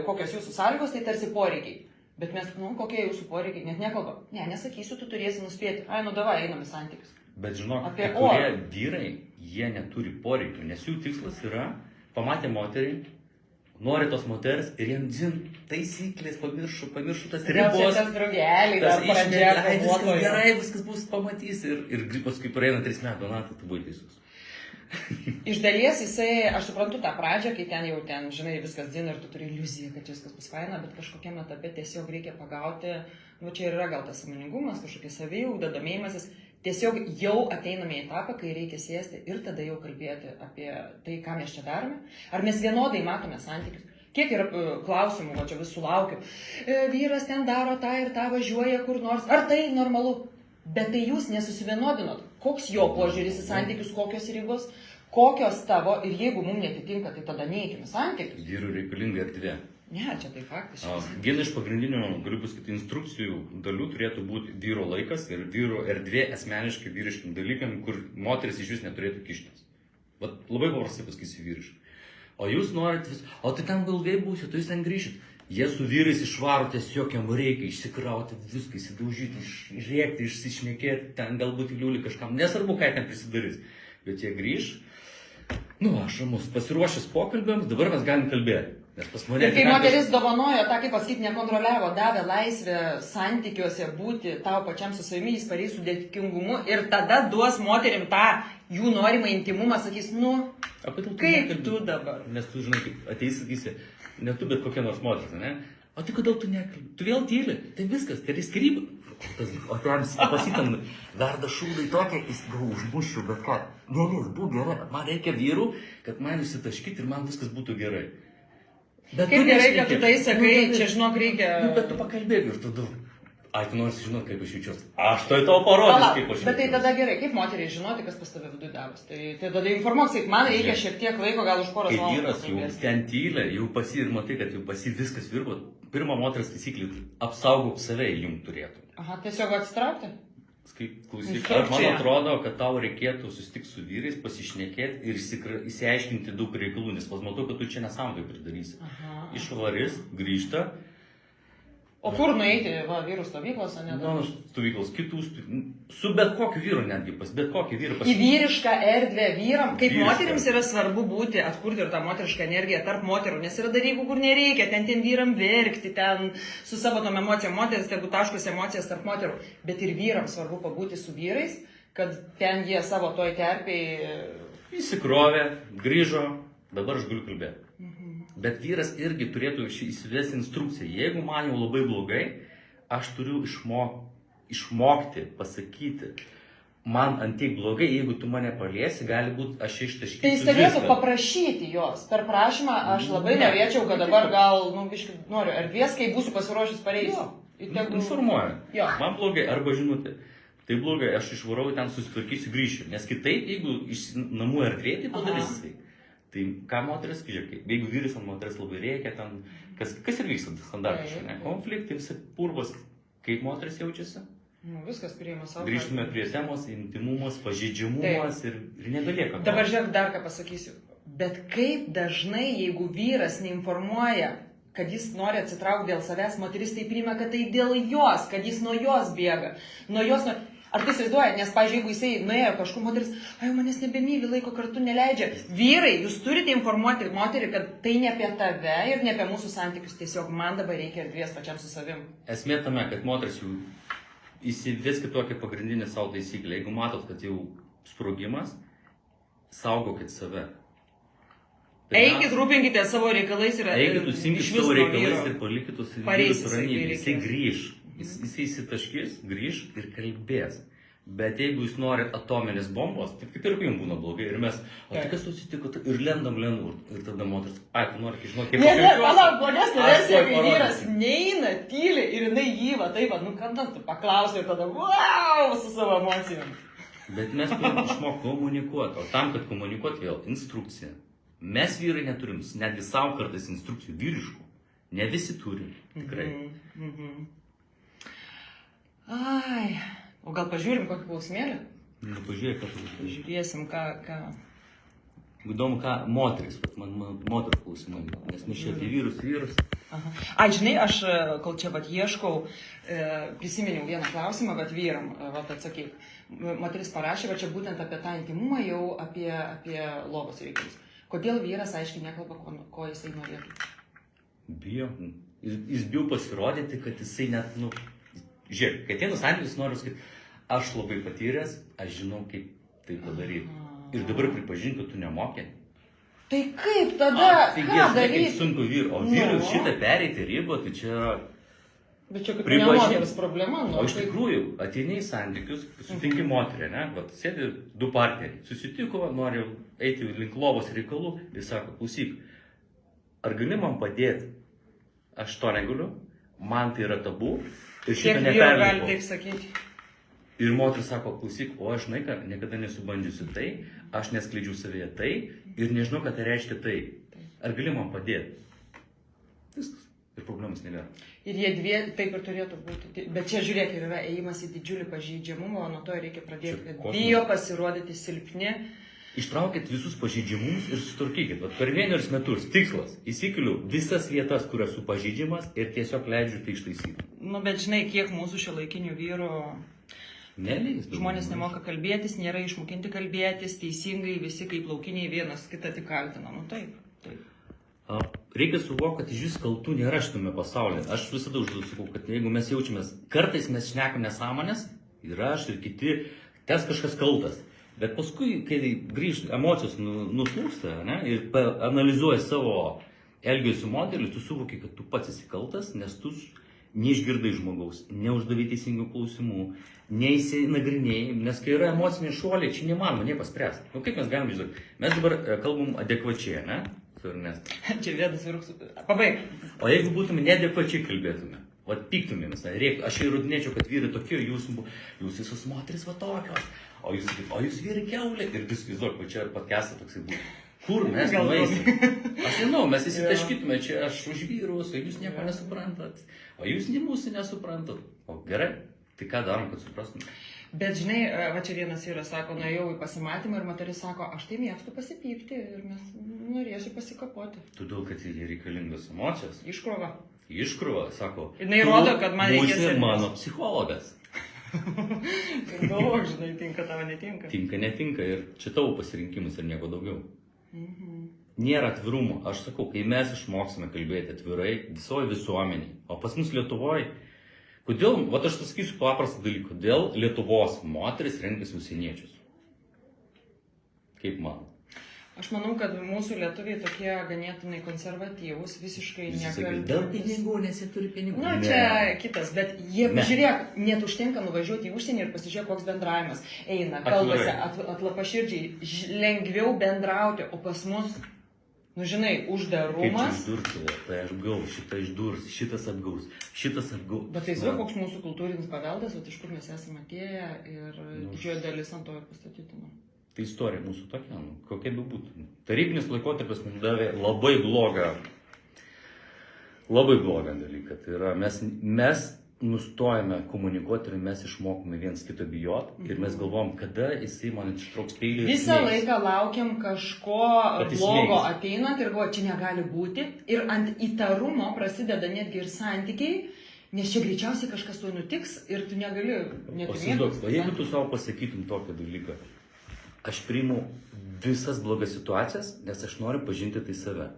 kokios jūsų sąlygos, tai tarsi poreikiai. Bet mes, kokie jūsų poreikiai, net nekalbam. Ne, nesakysiu, tu turėsi nuspėti. Ai, davai, einam į santykius. Bet žinok, kai kurie vyrai, jie neturi poreikių, nes jų tikslas yra pamatė moterį, nori tos moters ir jam taisyklės, pamiršų tas ribos. Tas draugelį, tas išmėlė, viskas gerai, viskas bus, pamatys. Ir paskui praeina 3 metų, tu buvai teisus. Iš dalies jisai, aš suprantu tą pradžią, kai ten jau žinai, viskas dzina ir tu turi iliuziją, kad viskas bus faina, bet kažkokiam etape tiesiog reikia pagauti, čia yra gal tas sąmoningumas, kažkokia saviugda, domėjimasis. Tiesiog jau ateiname į etapą, kai reikia sėsti ir tada jau kalbėti apie tai, ką mes čia darome. Ar mes vienodai matome santykius? Kiek yra klausimų, čia vis sulaukiu. Vyras ten daro tą ir tą, važiuoja kur nors. Ar tai normalu? Bet tai jūs nesusivienodinot. Koks jo požiūris į santykius, kokios ribos, kokios tavo ir jeigu mums netitinka, tai tada neikime santykius. Vyrų reikalinga erdvė. Ne, čia tai faktiškai. Viena iš pagrindinių, galiu pasakyti, instrukcijų dalių turėtų būti vyro laikas ir vyro erdvė asmeniškai vyriškim dalykam, kur moteris iš vis neturėtų kištis. Vat labai paprastai pasakysiu vyriškai. O jūs norit o tai ten ilgai būsit, tai jūs ten grįšit. Jie su vyrais išvaro tiesiog jam reikia išsikrauti viską, įsidaužyti, išrėkti, išsišnekėti, ten galbūt įliūlį kažkam, nesvarbu, ką ten prisidarys. Bet jie grįš, aš ramus, pasiruošęs pokalbėms, dabar mes galim kalbėti. Ir kai moteris dovanojo, tą kaip pasakyti, nekontroliavo, davė laisvę santykiuose būti tau pačiam su savimi, jis pareis su dėkingumu ir tada duos moterim tą jų norimą intimumą, sakys, kaip tu dabar. Nes tu žinai, ateisi, sakysi, ne tu, bet kokia nors moteris, ne? O tai kodėl tu nekalbi? Tu vėl tyli, tai viskas, tai yra skryba. O ten pasitam, verda šūdai tokia, jis užmušiu, bet ką. Ne, būk gerai, man reikia vyrų, kad man išsitaškyti ir man viskas būtų gerai. Bet kaip gerai, kad tu tai sakai, čia žinok reikia. Bet tu pakalbėk ir tada. Ai, tu nori žinoti, kaip aš jaučiuosi. Aš tai tau parodysiu, kaip aš jaučiuosi. Bet tai tada gerai, kaip moteriai žinoti, kas pas tave viduje daros. Tai tada informuok, sakyk, man reikia šiek tiek laiko, gal už poros valandų. Kai vyras jau ten tylė, jau pasi ir matai, kad jau pasi viskas virgo. Pirma moteris taisyklė, apsaugok save ir jum turėtų. Aha, tiesiog atsitraukti? Klausyk, man atrodo, kad tau reikėtų susitikti su vyrais, pasišnekėti ir įsiaiškinti daug reikalų, nes matau, kad tu čia nesąmongai pridarysi. Išvaris, grįžta. O kur nueiti, vyrų stovyklos, o ne? Stovyklos, kitų, su bet kokiu vyru netgi, bet kokį vyrą. Į vyrišką erdvę vyram, kaip moterims yra svarbu būti, atkurti ir tą moterišką energiją tarp moterų, nes yra dalykų, kur nereikia, ten vyram verkti, ten su savo tom emocijom, moteris, tegu taškus emocijas tarp moterų, bet ir vyram svarbu pabūti su vyrais, kad ten jie savo toj terpėj įsikrovė, grįžo, dabar aš galiu kalbėti. Bet vyras irgi turėtų įsivesti instrukciją. Jeigu man jau labai blogai, aš turiu išmokti, pasakyti, man antiek blogai, jeigu tu mane paliesi, gali būti aš ištaškysiu. Tai jis turėtų paprašyti jos. Per prašymą aš labai norėčiau, kad dabar gal, noriu erdvės, kai būsiu pasiruošęs pareisiu. Informuoju. Man blogai, arba žinutė. Tai blogai, aš išvarau ten susitvarkysiu, grįšiu. Nes kitaip, jeigu iš namų erdvėje tai padarys jisai. Tai ką moteris, žiūrėk, jeigu vyras ant moteris labai reikia, ten, kas ir vyksta standartiškai, ne? Konfliktai, visi purvas, kaip moteris jaučiasi. Nu, viskas priima savo. Grįžtume prie temos, intimumas, pažeidžiamumas ir nebelieka. Dabar žiūrėk, dar ką pasakysiu. Bet kaip dažnai, jeigu vyras neinformuoja, kad jis nori atsitraukti dėl savęs, moteris tai priima, kad tai dėl jos, kad jis nuo jos bėga. Nuo jos, ar tai įsivaizduoja, nes, pavyzdžiui, jeigu jisai nuėjo kažkur moteris, ai, manęs nebemyli, laiko kartu neleidžia. Vyrai, jūs turite informuoti moterį, kad tai ne apie tave ir ne apie mūsų santykius, tiesiog man dabar reikia erdvės pačiam su savim. Esmė tame, kad moteris jau įsiveskit tokią pagrindinę savo taisyklę. Jeigu matot, kad jau sprogimas, saugokit save. Eikit, rūpinkite savo reikalais ir eikit, užsiimkit savo reikalais ir palikit tos vyrus ramybėje. Jisai grįž, jisai įsitaškys, grįž ir kalbės. Bet jeigu jūs norit atominės bombos, tai kaip ir jums būna blogai. Ir mes, o tai kas susitiko, ir lendam. Ir tada moteris, tu nori, žinok, kaip... Ne, palauk, blogesnė versija, kai vyras neina, tyli ir jinai gyva, taip, nu kada tu paklausai ir tada, wow, su savo emocijom. Bet mes turime išmokti komunikuoti, o tam, kad komunikuoti vėl, instrukcija. Mes vyrai neturim, netgi savo kartais instrukcijų vyriškų. Ne visi turi, tikrai. Ai, o gal pažiūrim kokį klausimėlį? Pažiūrėk, ką tu. Žiūrėsim, ką... Įdomu, ką moteris, man moterų klausimai, nes mes čia apie vyrus. Ai, žinai, aš kol čia ieškau, prisiminiau vieną klausimą, bet vyram, atsakyk. Moteris parašė, čia būtent apie tą intimumą, jau apie lovos reikalus. Kodėl vyras aiškiai nekalba, ko jisai norėtų? Bijo. Jis bijo pasirodyti, kad jisai net, žiūrėk, kai ateina santykis, noriu sakyti, aš labai patyręs, aš žinau, kaip tai padaryti. Ir dabar pripažink, kad tu nemokė. Tai kaip tada, ką daryti? Kaip sunku vyru, o vyrui šitą pereiti ribą, tai čia... Bet čia kaip ne moteris problema, O iš tikrųjų, ateini į santykius, sutinki moterį, ne? Vat sėdi du partneriai, susitiko, nori eiti link lovos reikalų ir sako, klausyk, ar gali man padėti? Aš to negaliu, man tai yra tabu ir šitą neperlipu. Kiek vyru gali taip sakyti? Ir moteris sako, klausyk, o aš niekada nesubandžiusiu tai, aš neskleidžiu savyje tai ir nežinau, ką tai reiškia tai. Ar gali man padėti? Viskas. Ir problemas nėra. Ir jie taip ir turėtų būti. Bet čia žiūrėk, yra ėjimas į didžiulį pažeidžiamumą, o nuo to reikia pradėti. Bijo pasirodyti silpni. Ištraukit visus pažeidžiamumus ir sutvarkykit. Vat per 1 metus tikslas. Įsikeliu visas vietas, kur esu pažeidžiamas ir tiesiog leidžiu tai ištaisyti. Bet žinai, kiek mūsų šiuolaikinių vyrų... Žmonės nemoka kalbėtis, nėra išmokinti kalbėtis, teisingai visi kaip laukiniai vienas kitą tik kaltina. Taip. Reikia suvokti, kad iš vis kaltų nėra šitame pasaulyje. Aš visada sakau, kad jeigu mes jaučiamės, kartais mes šnekam nesąmonės, ir aš, ir kiti, tas kažkas kaltas. Bet paskui, kai grįžt, emocijos nuslūksta, ir analizuoji savo elgesio modelį, tu suvoki, kad tu pats esi kaltas, nes tu neišgirdai žmogaus, neuždavai teisingų klausimų, neįsinagrinėjai, nes kai yra emociniai šuoliai, čia nemanoma nieko spręsti. Kaip mes galime žinoti? Mes dabar kalbam adekvačiai, ne? Čia vienas vyruks. Pabaig. O jeigu būtume neadekvačiai kalbėtume, pyktumėmės, aš įrodinėčiau, kad vyrai tokie, jūs visus moteris tokios, o jūs vyrai kiaulė. Ir įsivaizduok, čia podcast'ą toksai būtų. Kur mes nueisim? Aš žinau, mes įsitaškytume čia, aš už vyrus, o jūs nieko nesuprantat, o jūs mūsų nesuprantat. O gerai, tai ką darom, kad suprastume? Bet žinai, čia vienas vyras sako, nuėjau į pasimatymą ir moteris sako, aš tai mėgstu pasipykti ir norėsiu pasikapoti. Todėl, kad jie reikalingos emocijos. Iškrova, sako. Jinai rodo, kad man reikės... Būsi mano psichologas. Daug, žinai, tinka, tavo netinka. Tinka, netinka ir čia tavo pasirinkimas ir nieko daugiau. Nėra atvirumo. Aš sakau, kai mes išmoksime kalbėti atvirai visoje visuomeniai, o pas mus Lietuvoje, kodėl, aš pasakysiu paprastą dalyką, kodėl Lietuvos moteris renkasi užsieniečius? Kaip man? Aš manau, kad mūsų lietuviai tokie ganėtinai konservatyvūs, visiškai nekalbėti. Dėl pinigų, nes jie turi pinigų. Čia kitas, bet jie, žiūrėk, net užtenka nuvažiuoti į užsienį ir pasižiūrėk, koks bendravimas. Eina, kalbasi, atlapaširdžiai, lengviau bendrauti, o pas mus, Nu, žinai, Kaip čia uždarumas. išdurti, tai aš gau, šitą išdurs, šitas apgaus, šitas apgaus. Bet tai žinau, koks mūsų kultūrinis paveldas, o iš kur mes esame atėję ir didžioji dalis ant to ir pastatyti. Nu. Tai istorija mūsų tokia, kokia be būtų. Tarybinis laikotarpis mums davė labai blogą dalyką. Tai yra, mes nustojame komunikuoti ir mes išmokome viens kitą bijot ir mes galvom, kada jisai man ištrauks peilį. Visą laiką laukiam kažko blogo ateinant ir galvo, čia negali būti. Ir ant įtarumo prasideda netgi ir santykiai, nes čia greičiausiai kažkas to nutiks ir tu negali net įsivaizduok, jeigu tu savo pasakytum tokį dalyką, aš priimu visas blogas situacijas, nes aš noriu pažinti tai save.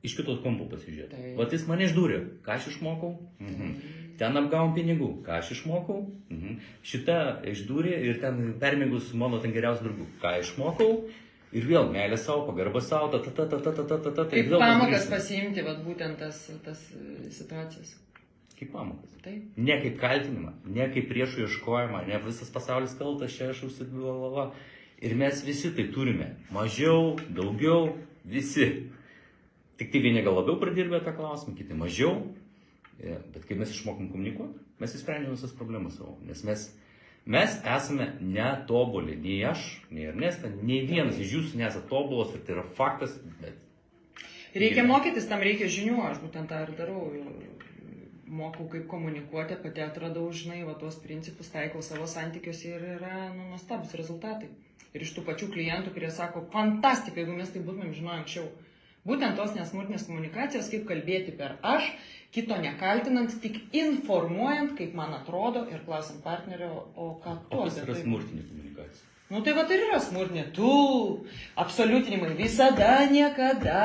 Iš kitos kampų pasižiūrėti. Vat jis mane išdūrė. Ką aš išmokau? Ten apgavom pinigų. Ką aš išmokau? Šitą išdūrė ir ten permėgus su mano ten geriausiu draugu. Ką išmokau? Ir vėl meilė savo, pagarba savo, Kaip pamokas pasiimti, vat būtent tas situacijas. Kaip pamokas. Taip. Ne kaip kaltinimą, ne kaip priešų ieškojimą, ne visas pasaulis kaltas, čia aš užsidvėlava. Ir mes visi tai turime. Mažiau, daugiau, visi. Tik tai vieni gal labiau pradirbė tą klausimą, kiti mažiau. Bet kai mes išmokom komunikuoti, mes įsprendžiam visas problemas savo. Nes mes esame netobuli. Nei aš, nei Ernesta, nei vienas iš jūsų nesate tobulas ir tai yra faktas. Bet... Reikia mokytis, tam reikia žinių, aš būtent tą ir darau. Mokau kaip komunikuoti, pati atradau, žinai, va tuos principus, taikau savo santykiuose ir yra nuostabus rezultatai. Ir iš tų pačių klientų, kurie sako, fantastika, jeigu mes tai būtumėm žinoję anksčiau. Būtent tos nesmurtinės komunikacijos, kaip kalbėti per aš, kito nekaltinant, tik informuojant, kaip man atrodo ir klausant partnerio, o ką tu. O kas yra smurtinė komunikacija? Nu tai va tai yra smurtinė. Tu, absoliutinimai, visada, niekada.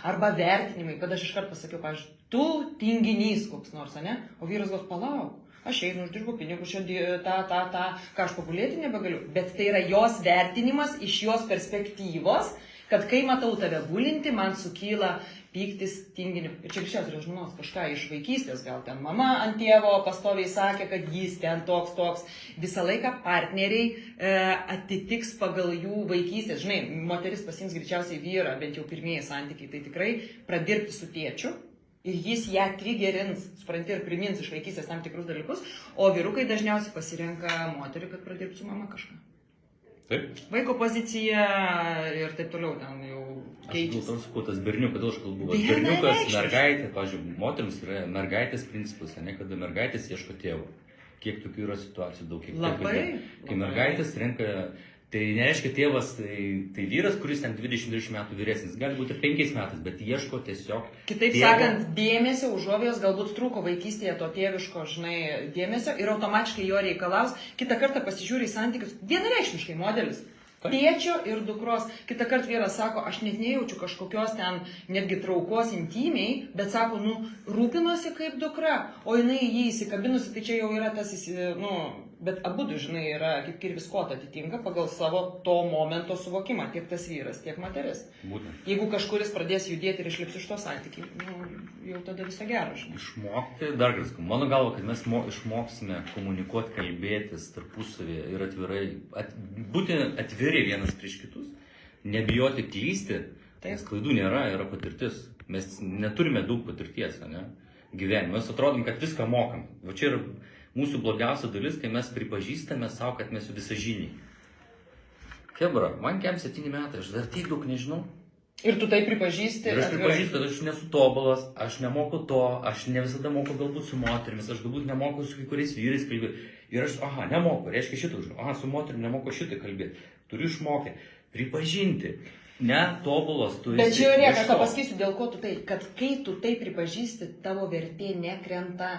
Arba vertinimai, kad aš iškart pasakiau, pavyzdžiui, tu tinginys koks nors, ne? O vyras gal palauk. Aš einu, uždirbu pinigų, ką aš pagulėti nebegaliu. Bet tai yra jos vertinimas iš jos perspektyvos, kad kai matau tave gulinti, man sukyla pyktis tinginiu. Ir čia greičiausiai yra žmonos kažką iš vaikystės, gal ten mama ant tėvo pastoviai sakė, kad jis ten toks. Visą laiką partneriai atitiks pagal jų vaikystės. Žinai, moteris pasiims greičiausiai vyrą, bent jau pirmieji santykiai, tai tikrai pradirbti su tėčiu. Ir jis ją trigerins, supranti, ir primins iš vaikystės tam tikrus dalykus, o vyrukai dažniausiai pasirenka moterį, kad pradirbti su mama kažką. Taip. Vaiko pozicija ir taip toliau ten jau keičiasi. Aš sakau, tas berniukas, kodėl aš kalbu. Berniukas, mergaitė, pavyzdžiui, moterims yra mergaitės principas, ne, kada mergaitės ieško tėvo. Kiek tokių yra situacijų daug, kiek labai. Kai mergaitės renka, tai nereiškia tėvas, tai vyras, kuris ten 20-30 metų vyresnis, gali būti 5 metais, bet ieško tiesiog. Kitaip sakant, dėmesio, užuovėjos galbūt trūko vaikystėje to tėviško, žinai, dėmesio ir automatiškai jo reikalaus. Kitą kartą pasižiūri į santykius, vienareikšmiškai modelis. Tėčio ir dukros. Kitą kartą vyras sako, aš net nejaučiu kažkokios ten netgi traukos intimiai, bet sako, rūpinosi kaip dukra, o jinai jį įsikabinusi, tai čia jau yra tas, bet abudu, žinai, yra kaip kirvis kotą atitinka pagal savo to momento suvokimą, tiek tas vyras, tiek moteris. Būtent. Jeigu kažkuris pradės judėti ir išlips iš to santykių, jau tada viso gero, žinai. Išmokti, dar kartą, mano galva, kad mes išmoksime komunikuoti, kalbėtis tarpusavėje ir atvirai, būti atviri vienas prieš kitus, nebijoti klysti, nes klaidų nėra, yra patirtis. Mes neturime daug patirties, ne, gyvenime. Mes atrodom, kad viską mokam. Va čia yra mūsų blogiausia dalis, kai mes pripažįstame savo, kad mes visažiniai. Kebra, man 7 metai, aš dar tiek daug nežinau. Ir tu tai pripažįsti? Ir aš pripažįstu, kad aš nesu tobulas, aš nemoku to, aš ne visada moku galbūt su moterimis, aš galbūt nemoku su kai kuriais vyrais kalbėti. Ir aš, nemoku, reiškia šitą, su moterim nemoku šitą kalbėti. Turiu išmokti, pripažinti. Netobulas tu esi. Bet žiūrėk, aš tau pasakysiu, dėl ko tu tai, kad kai tu tai pripažįsti, tavo vertė nekrenta.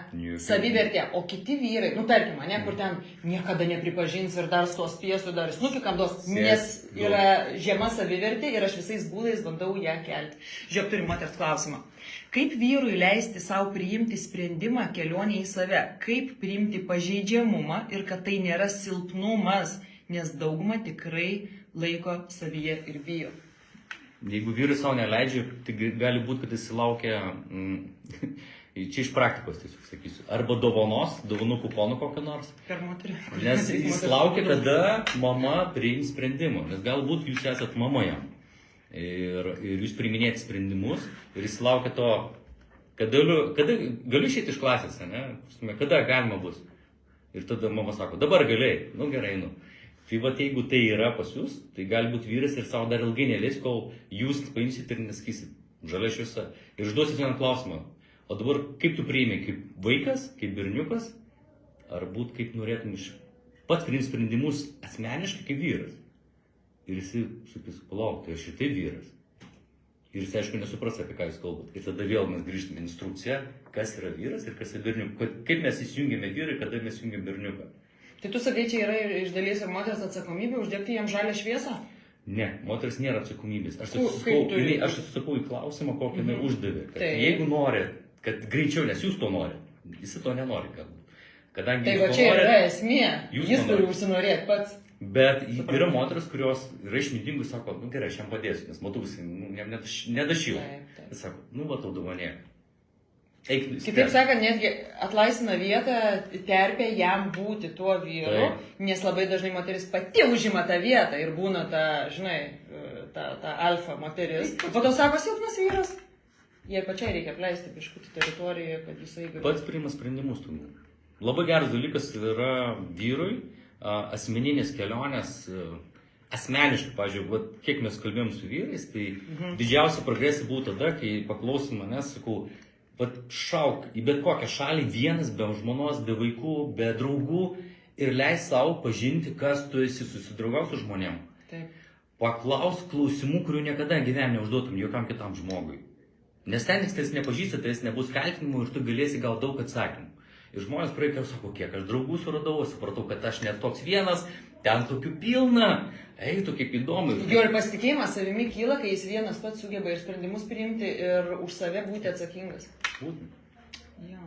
Savivertė, o kiti vyrai, tarkim, kur ten niekada nepripažins ir dar stos piesų, dar snukikam dos, nes yra žema savivertė ir aš visais būdais bandau ją kelti. Žiūrėk, turim moters klausimą. Kaip vyrui leisti savo priimti sprendimą kelionė į save? Kaip priimti pažeidžiamumą ir kad tai nėra silpnumas, nes dauguma tikrai laiko savyje ir bijo. Jeigu vyrai savo neleidžia, tai gali būti, kad jis laukia, čia iš praktikos tiesiog sakysiu, arba dovanų kuponų kokio nors. Per moterį. Nes jis laukia, kada mama priims sprendimą, nes galbūt jūs esat mama jam. ir jūs priiminėti sprendimus ir jis laukia to, kada galiu išėti iš klasės, ne? Kada galima bus. Ir tada mama sako, dabar galėjai, nu gerai, nu. Tai va, jeigu tai yra pas jūs, tai gali būti vyras ir savo dar ilgai neleis, kol jūs paimsit ir nesakysit žalia šviesa. Ir užduosit vieną klausimą. O dabar kaip tu priimi, kaip vaikas, kaip berniukas, ar būt kaip norėtum iš pats priimti sprendimus asmeniškai kaip vyras. Ir jisai sakys, palauk, tai aš ir tai vyras. Ir jis aišku nesupras, apie ką jūs kalbat. Ir tada vėl mes grįžtame į instrukciją, kas yra vyras ir kas yra berniukas. Kaip mes įsijungiame vyrai, kada mes įsijungiame berniuką. Tai tu sakai, čia yra iš dalies ir moters atsakomybė uždegti jam žalią šviesą? Ne, moters nėra atsakomybės. Aš atsakau į klausimą, kokį jinai uždavė. Kad jeigu nori, kad greičiau, nes jūs to nori, jis to nenori galbūt. Kadangi tai va čia yra esmė, jis turi užsinorėti pats. Bet yra moteris, kurios yra išmintingų, sako, nu gerai, aš jam padėsiu, nes matau, jis nedašyla. Jis sako, nu va tau dovanėk. Kitaip sakant, netgi atlaisina vietą, terpė jam būti tuo vyru, nes labai dažnai moteris pati užima tą vietą ir būna ta, žinai, ta alfa moteris. Po to sako, silpnas vyras. Jei pačiai reikia pleisti biškutį teritoriją, kad jisai gali. Pats priima sprendimus turbūt. Labai geras dalykas yra vyrui, asmeninės kelionės, asmeniškai, pavyzdžiui, kiek mes kalbėjom su vyrais, tai didžiausia progresija buvo tada, kai paklausim manęs, sakau, šauk į bet kokią šalį vienas, be žmonos, be vaikų, be draugų ir leis savo pažinti, kas tu esi, susidraugau su žmonėm. Taip. Paklaus klausimų, kurių niekada gyvenime neužduotum jokiam kitam žmogui. Nes ten jis nepažįsta, tai jis nebus kaltinimų ir tu galėsi gal daug atsakymų. Ir žmonės praeikė, sako, kiek aš draugų suradau, supratau, kad aš net toks vienas, ten tokių pilna, eitų kaip įdomu. Jo ir pasitikėjimas savimi kyla, kai jis vienas pats sugeba ir sprendimus priimti ir už save būti atsakingas. Būtent. Ja.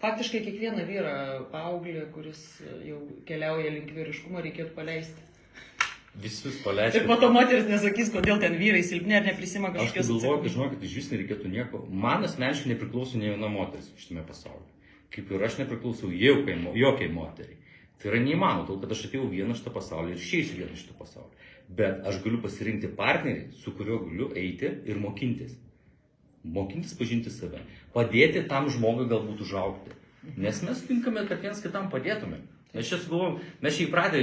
Faktiškai kiekvieną vyrą, paauglį, kuris jau keliauja link vyriškumo, reikėtų paleisti. Visus paleisti. Ir po to moteris nesakys, kodėl ten vyrai silpni ar neprisima kažkokios atsakomybės. Aš galvoju, kad žinokit, iš vis nereikėtų nieko. Man asmeniškai nepriklauso nei viena moteris šitame pasaulyje. Kaip ir aš nepriklausau jokiai moteriai. Tai yra neįmanoma, tol kad aš atėjau vieną šitą pasaulį ir išeisiu vieną šitą pasaulį. Bet aš galiu pasirinkti partnerį, su kuriuo galiu eiti ir mokintis. Mokintis pažinti save. Padėti tam žmogui galbūt užaugti. Nes mes tinkame, kad vienas kitam padėtume. Mes čia įpratę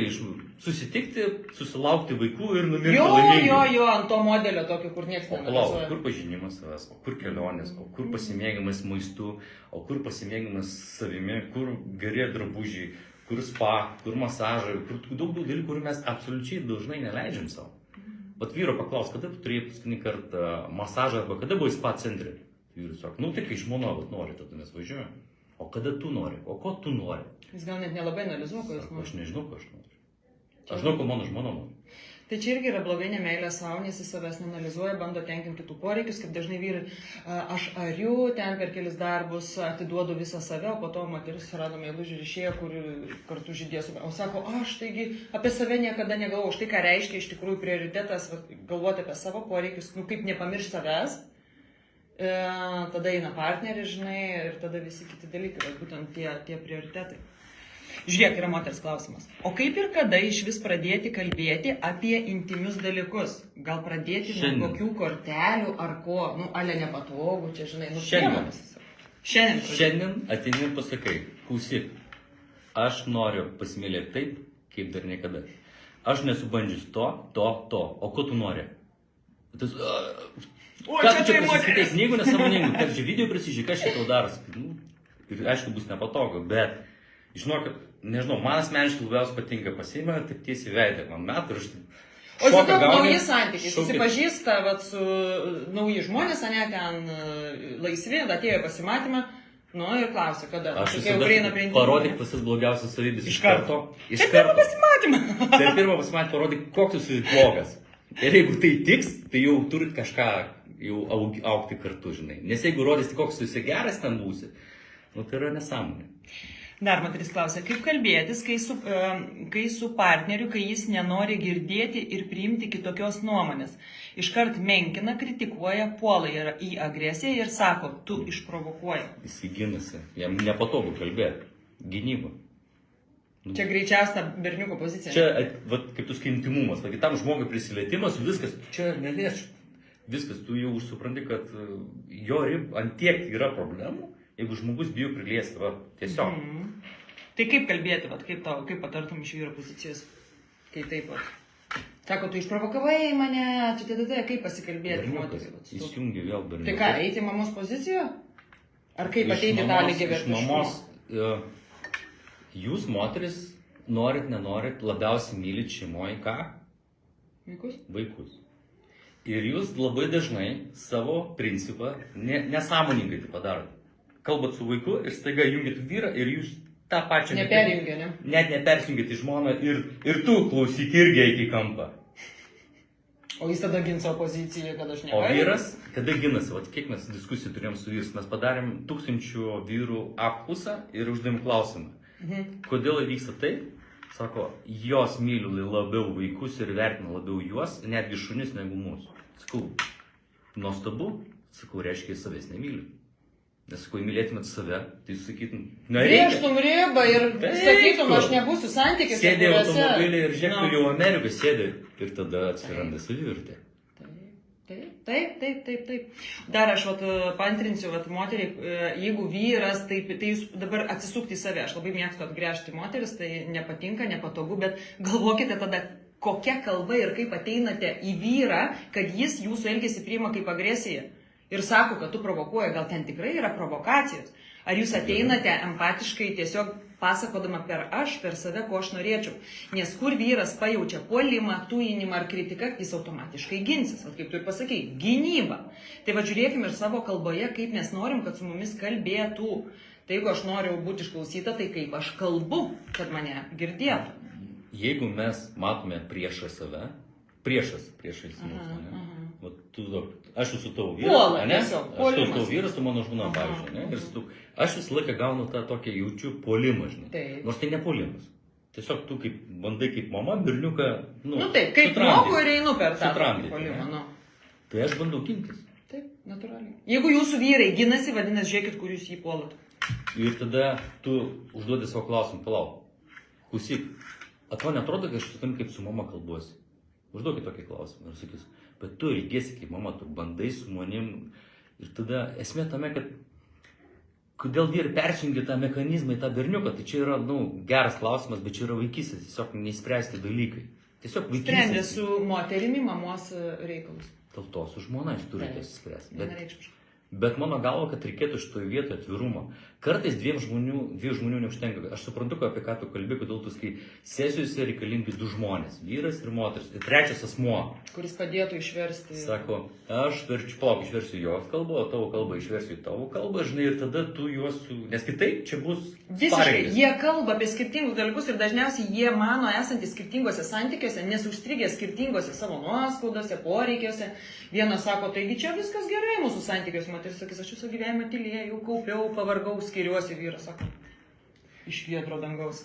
susitikti, susilaukti vaikų ir numirti laimingai. Jo, ant to modelio tokio, kur niekas neanalizuoja. O kur pažinimas savęs, o kur kelionės, o kur pasimėgimas maistu, o kur pasimėgimas savimi, kur geri drabužiai, kur spa, kur masažai, kur daug dalykų, kur mes absoliučiai dažnai neleidžiam savo. Vat vyro paklaus, kada tu turėjai paskutinį kartą masažą arba kada buvai spa centre. Vyras sako, nu tai kai žmona nori, tada mes važiuojam. O kada tu nori, o ko tu nori? Jis gal net nelabai analizuoja, ko jis nori. Aš nežinau, ko aš noriu. Aš žinau, ko mano žmona nori. Tai čia irgi yra blogai nemeilė savo, nes jis savęs neanalizuoja, bando tenkinti kitų poreikius, kaip dažnai vyrai, aš ariu, ten per kelis darbus atiduodu visą save, o po to moteris rado meilužį ir išėjo, kur kartu žydėsiu. O sako, aš taigi apie save niekada negalvoju, štai ką reiškia iš tikrųjų prioritetas, galvoti apie savo poreikius, nu kaip nepamiršti savęs. Tada eina partneris, žinai, ir tada visi kiti dalykai, būtent tie prioritetai. Žiūrėk, yra moters klausimas. O kaip ir kada iš vis pradėti kalbėti apie intimius dalykus? Gal pradėti nuo kokių kortelių ar ko? Nu, ale nepatogu, čia, žinai, nu, Šiandien ateini ir pasakai, klausyk, aš noriu pasimylėti taip, kaip dar niekada. Aš nesu bandžius to, o ko tu nori? Ką tu čia prisiskaitai knygų nesąmoningų, kad čia video prisižiūrė, kas čia tau daras. Ir aišku, bus nepatogu, bet žinokit, nežinau, man asmeniškai labiausiai patinka pasiimę ir taip tiesiai veidę, man metų ir aš taip... O tiesiog nauji santykiai, susipažįsta su nauji žmonės, ne ten laisvi, atėjo pasimatymą, nu ir klausia, kada. Aš visada parodyk visas blogiausias savybės iš karto. Per pirmą pasimatymą. Per pirmą pasimatymą parodyk, koks jūs esi blogas. Ir jeigu tai tiks, tai jau turit kažką jau augti kartu, žinai. Nes jeigu rodysi, koks tu esi geras ten būsi, nu tai yra nesąmonė. Dar moteris klausia, kaip kalbėtis, kai su partneriu, kai jis nenori girdėti ir priimti kitokios nuomonės. Iškart menkina, kritikuoja, puola į agresiją ir sako, tu išprovokuoji. Jis įginasi, jam nepatogu kalbėti. Gynyba. Čia greičiausia berniuko pozicija. Čia, kaip tu sakai, intimumas, kitam žmogui prisilietimas, viskas, čia neliečiu. viskas, tu jau supranti, kad jo ant tiek yra problemų, jeigu žmogus bijo priliesti, va, tiesiog. Tai kaip kalbėti, vat, kaip patartum iš vyro pozicijos, kai taip pat? Sako, tu išprovokavai mane, kaip pasikalbėti? Berniukas įsijungi vėl berniukas. Tai ką, eiti mamos poziciją? Ar kaip ateiti tą lygiai vertiškumą? Iš mamos, jūs moteris, nenorit, labiausiai mylit šeimoje ką? Vaikus. Ir jūs labai dažnai savo principą nesąmoningai tai padarot. Kalbat su vaiku ir staiga jungit vyrą ir jūs tą pačią... Neperjungia, ne? Net nepersijungit į žmoną ir tu klausyk irgi iki kampą. O jis tada gins savo poziciją, kad aš O negaliu. vyras, kada ginasi, vat kiek mes diskusijų turėjom su vyrais, mes padarėm 1000 vyrų apklausą ir uždavėm klausimą. Kodėl įvyksta taip? Sako, jos myli labiau vaikus ir vertina labiau juos, netgi šunis negu mūsų. Sakau, nuostabu, sakau, reiškia, savęs nemyli. Nes sakau, mylėtumėt save, tai sakytum, Brėžtum ribą ir sakytum, aš nebūsiu santykiuose. Sėdė automobilį ir žiūrėk, jau Amerikai sėdė ir tada atsiranda savivertė. Taip. Dar aš paantrinsiu, moteriai, jeigu vyras, tai jūs dabar atsisukti į save. Aš labai mėgstu atgręžti moteris, tai nepatinka, nepatogu, bet galvokite tada, kokia kalba ir kaip ateinate į vyrą, kad jis jūsų elgesį priima kaip agresiją. Ir sako, kad tu provokuoji, gal ten tikrai yra provokacijos. Ar jūs ateinate empatiškai tiesiog pasakodama per save, ko aš norėčiau. Nes kur vyras pajaučia puolimą, tujinimą ar kritiką, jis automatiškai ginsis. Kaip tu ir pasakei, gynyba. Tai žiūrėkime ir savo kalboje, kaip mes norim, kad su mumis kalbėtų. Tai jeigu aš noriu būti išklausyta, tai kaip aš kalbu, kad mane girdėtų. Jeigu mes matome priešą save, priešais mūsų, aš esu tavo vyras, aš esu tavo vyras, tu mano žmona, pavyzdžiui, ir aš visą laiką gaunu tą tokią jaučiu puolimą, nors tai ne puolimas. Tiesiog tu kaip bandai kaip mama, berniuką, taip, kaip moku ir einu per tą puolimą. Tai aš bandau gintis. Taip, natūraliai. Jeigu jūsų vyrai ginasi, vadinasi, žiūrėkit, kur jūs jį puolat. Ir tada tu užduodi savo klausimą, palauk, klausyk, tau netrodo, kad aš su tam kaip su mama kalbuosi? Užduokit tokį klausimą ir sakys, bet tu ilgiesi kaip mama, tu bandai su manim. Ir tada esmė tame, kad kodėl vyrai persijungia tą mechanizmą į tą berniuką, tai čia yra, geras klausimas, bet čia yra vaikystės, tiesiog neįspręsti dalykai. Tiesiog vaikystės. Sprendė su moterimi mamos reikalus. Dėl to su žmona jūs turite įspręsti. Vienareikšmiškai. Bet mano galva, kad reikėtų šitoje vietoje atvirumo. Kartais dviejų žmonių neužtenka. Aš suprantu, apie ką tu kalbi, kodėl tu sakai, sesijose reikalingi du žmonės, vyras ir moteris. Ir trečias asmuo, kuris padėtų išversti. Sako, aš išversiu jos kalbą, o tavo kalbą išversiu į tavo kalbą, žinai, ir tada tu juos nes kitaip čia bus visiškai. Jie kalba apie skirtingus dalykus ir dažniausiai jie mano esantys skirtingose santykiuose, nes užstrigę skirtingose savo nuoskaudose, poreikiuose. Vienas sako, taigi čia viskas gerai mūsų santykiuose. Moteris sakys, aš visą gyvenimą tylėjau, kaupiau, pavargau, skiriuosi. Vyras sako, iš giedro dangaus.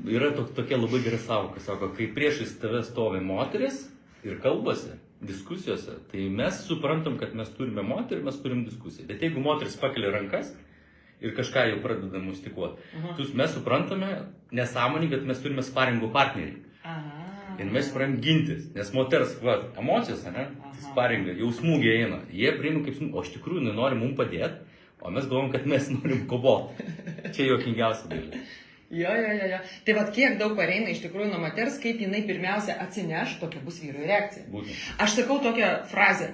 Yra tokia labai gera sąvoka, sako, kai priešais tave stovi moteris ir kalbasi diskusijose, tai mes suprantam, kad mes turime moterį, mes turim diskusiją. Bet jeigu moteris pakelia rankas ir kažką jau pradeda mustikuoti, mes suprantame nesąmoningai, kad mes turime sparingo partnerį. Ir mes pradėjom gintis, nes moters emocijos, sparingai, jau smūgiai eina. Jie priima kaip smūgiai, o iš tikrųjų nori mums padėti, o mes galvom, kad mes norim kovoti. Čia juokingiausia dalykai. Jo. Tai kiek daug pareina iš tikrųjų nuo moters, kaip jinai pirmiausia atsineš, tokia bus vyrų reakcija. Būtent. Aš sakau tokią frazę.